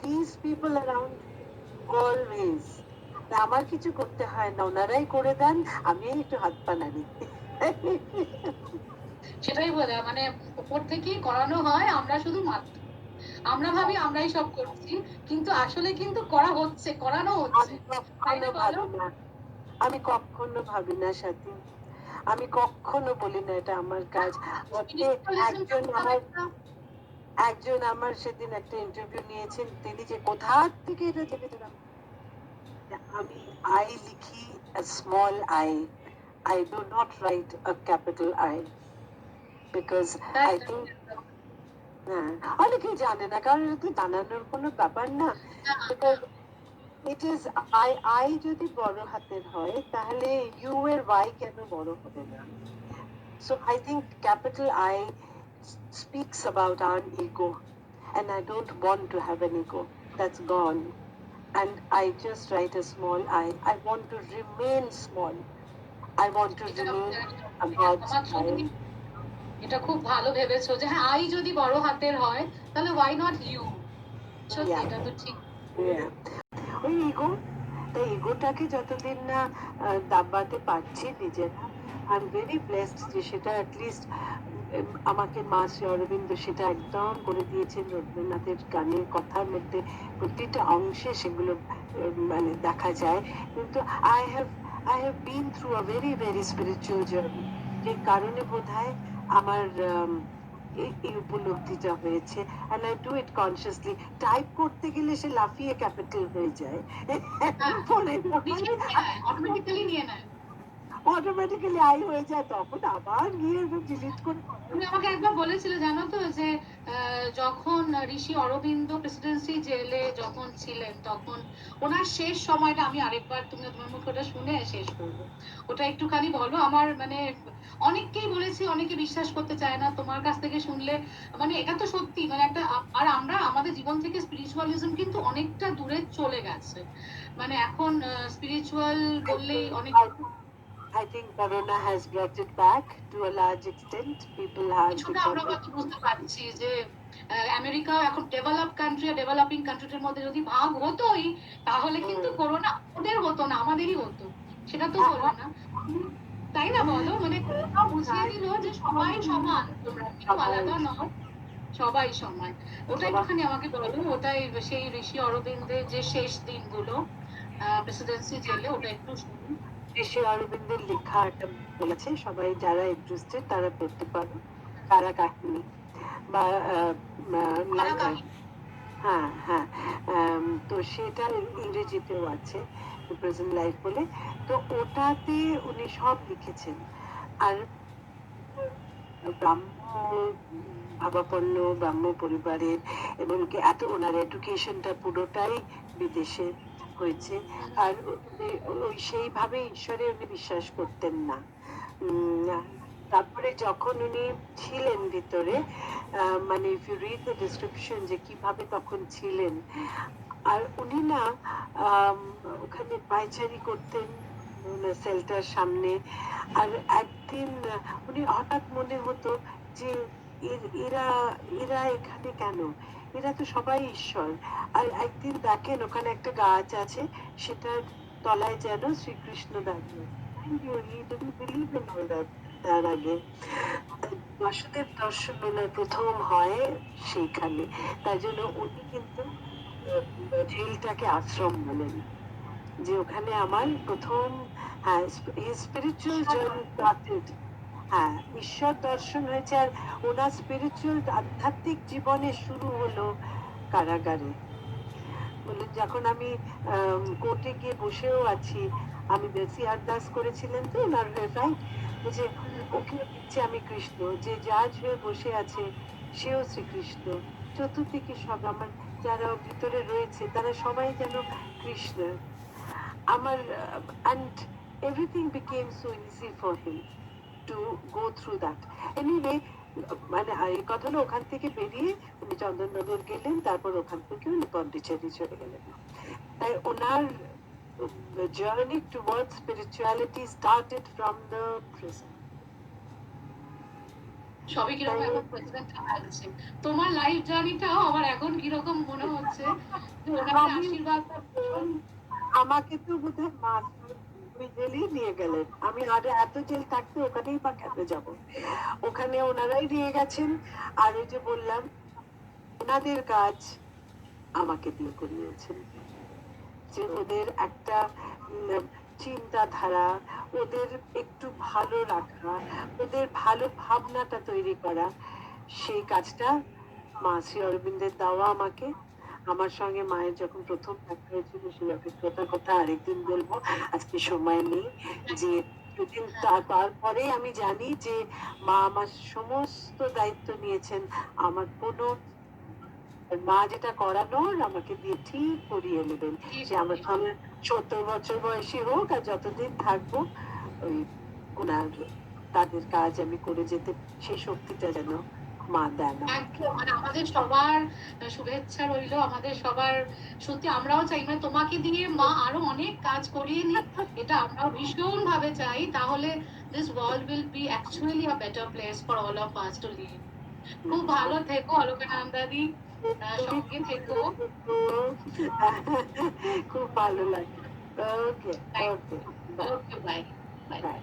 these people around always. আমার কিছু করতে হয় না, ওনারাই করে দেন, আমি একটু হাত পা নাড়ি। সেটাই বলে, মানে উপর থেকেই করানো হয়, আমরা শুধু মাত্র, আমরা ভাবি আমরাই সব করছি, কিন্তু আসলে কিন্তু করা হচ্ছে, করানো হচ্ছে। আমি কখনো ভাবি না, আমি কখনো ভাবি না সাথী, আমি কখনো বলি না এটা আমার কাজ। ওকে একজন আমার সেদিন একটা ইন্টারভিউ নিয়েছেন, তিনি যে কোথা থেকে এটা জেনেছেন, আমি আই লিখি small I, I do not write a capital I because I think হ্যাঁ, অনেকেই জানে না, কারণ এটা তো জানানোর কোনো ব্যাপার না। Because it is I যদি বড় হাতের হয় তাহলে ইউ এর Y কেন বড় হবে না? So I think capital I speaks about our ego, and I don't want to have an ego. That's gone. And I just write a small I. I want to remain small. I want to remain a God's child. এটা খুব ভালো ভেবেছো যে হ্যাঁ I যদি বড় হাতের হয় তাহলে ওয়াই নট ইউ। সত্যি Yeah. এটা তো ঠিক। Yeah. ওই ইগো, তাই ইগোটাকে যতদিন না দাবাতে পারছি নিজেরা, আই এম ভেরি ব্লেসড যে সেটা অ্যাটলিস্ট আমাকে মা শ্রী অরবিন্দ সেটা একদম করে দিয়েছেন। রবীন্দ্রনাথের গানের কথার মধ্যে প্রতিটা অংশে সেগুলো মানে দেখা যায়। কিন্তু I have been through a very very spiritual journey, যে কারণে বোধহয় আমার এই উপলব্ধিটা হয়েছে। and I do it consciously. Type করতে গেলে সে লাফিয়ে ক্যাপিটাল হয়ে যায়, অটোমেটিক্যালি নিয়ে নেয়। অটোমেটিক্যালি আই হয়ে যায়, তখন আবার গিয়ে ডিলিট করে। তুমি আমাকে একবার বলেছিলে জানো তো যে যখন ঋষি অরবিন্দ প্রেসিডেন্সি জেলে যখন ছিলেন তখন ওনার শেষ সময়টা, আমি আরেকবার তুমি তোমার মুখে ওটা শুনে শেষ করবো, ওটা একটুখানি বলো। আমার মানে অনেককেই বলেছি, অনেকে বিশ্বাস করতে চায় না, তোমার কাছ থেকে শুনলে মানে এটা তো সত্যি মানে একটা। আর আমরা আমাদের জীবন থেকে স্পিরিচুয়ালিজম কিন্তু অনেকটা দূরে চলে গেছে, মানে এখন স্পিরিচুয়াল বললেই অনেক। I think Corona has brought it back to a large extent. People have কিছুটা আমরা হয়তো বুঝতে পারছি যে আমেরিকা এখন ডেভেলপ কান্ট্রি আর ডেভেলপিং কান্ট্রির মধ্যে যদি ভাগ হতোই তাহলে কিন্তু করোনা ওদের হতো না, আমাদেরই হতো। সেটা তো হলো না, তাই না বলো? মানে করোনা বুঝিয়ে দিল যে সবাই সমান, তোমরা কেউ আলাদা নও, সবাই সমান। ওটাই একটুখানি আমাকে বলো, ওটাই সেই ঋষি অরবিন্দের যে শেষ দিনগুলো প্রেসিডেন্সি জেলে, ওটা একটু শুনি। ঋষি অরবিন্দের লেখা একটা বলেছে, সবাই যারা ইন্টারেস্টেড তারা পড়তে পারো, কারা কাহিনী বা হ্যাঁ হ্যাঁ, তো সেটা ইংরেজিতেও আছে, প্রেজেন্ট লাইফ বলে। তো ওটাতে উনি সব লিখেছেন। আর ব্রাহ্ম ভাবাপন্ন ব্রাহ্ম পরিবারের, এবং এত ওনার এডুকেশনটা পুরোটাই বিদেশে হয়েছে। আর ওই সেইভাবে ঈশ্বরে উনি বিশ্বাস করতেন না। তারপরে যখন উনি ছিলেন ভিতরে, মানে if you read the description যে কিভাবে তখন ছিলেন, আর উনি না ওখানে পায়চারি করতেন সেলটার সামনে। আর একদিন উনি হঠাৎ মনে হতো যে এরা এরা এখানে কেন, এরা তো সবাই ঈশ্বর। আর একদিন দেখেন ওখানে একটা গাছ আছে, সেটার তলায় যেন শ্রীকৃষ্ণ দাঁড়িয়ে। তার আগে বাসুদেব দর্শন ওনার প্রথম হয় সেইখানে, তাই জন্য উনি কিন্তু জেলটাকে আশ্রম বলেন, যে ওখানে আমার প্রথম স্পিরিচুয়াল জার্নি স্টার্টেড। হ্যাঁ, ঈশ্বর দর্শন হয়েছে। আর ওনার স্পিরিচুয়াল আধ্যাত্মিক জীবনে শুরু হলো কারাগারে। বললেন যখন আমি কোর্টে গিয়ে বসেও আছি, আমি বেশি আরদাস করেছিলেন তো ওনার রাইট, যে ওকে দিচ্ছে আমি কৃষ্ণ, যে জাজ হয়ে বসে আছে সেও শ্রীকৃষ্ণ, চতুর্দিকে সব আমার যারা ভিতরে রয়েছে তারা সবাই যেন কৃষ্ণ। আমার and everything became so easy for him to go through that. Anyway, মানে এই কথা হলো ওখান থেকে বেরিয়ে উনি চন্দননগর গেলেন, তারপর ওখান থেকে উনি পন্ডিচেরি চলে গেলেন। তাই ওনার journey towards spirituality started from the prison. সবই কিরকম এখন প্রেসিডেন্ট লাগছে। তোমার লাইফ জার্নিটাও আমার এখন কিরকম মনে হচ্ছে যে ওনার আশীর্বাদ। আমাকে তো বোধহয় মা ওই জেলেই নিয়ে গেলেন, আমি আর এত জেল থাকতে ওখানেই বা কেন যাব, ওখানে ওনারাই নিয়ে গেছেন। আর ওই যে বললাম ওনাদের কাজ আমাকে দিয়ে করিয়েছেন, যে ওদের একটা চিন্তাধারা, ওদের একটু ভালো রাখা, ওদের ভালো ভাবনাটা তৈরি করা, সেই কাজটা মা শ্রী অরবিন্দের দেওয়া আমাকে। আমার সঙ্গে মায়ের যখন প্রথম দেখা হয়েছিল সেই অভিজ্ঞতার কথা আরেকদিন বলবো, আজকে সময় নেই। যে দুদিন তারপরে আমি জানি যে মা আমার সমস্ত দায়িত্ব নিয়েছেন, আমার কোনো মা যেটা করানোর আমাকে দিয়ে ঠিক করিয়ে নেবেন। সে আমার 70 বছর বয়সী হোক আর যতদিন থাকবো, ওই ওনার তাদের কাজ আমি করে যেতে, সেই শক্তিটা যেন মা দেন আমাকে। একদম, মানে আমাদের সবার শুভেচ্ছা রইলো, আমাদের সবার, সত্যি আমরাও চাই মানে তোমাকে দিয়ে মা আরো অনেক কাজ করিয়ে নিক, এটা আমরাও ভীষণ ভাবে চাই। তাহলে this world will be actually a better place for all of us to live. খুব ভালো থেকো অলকানন্দাদি, সঙ্গে থেকো। খুব ভালো লাগে। Okay, okay, okay, bye bye. By.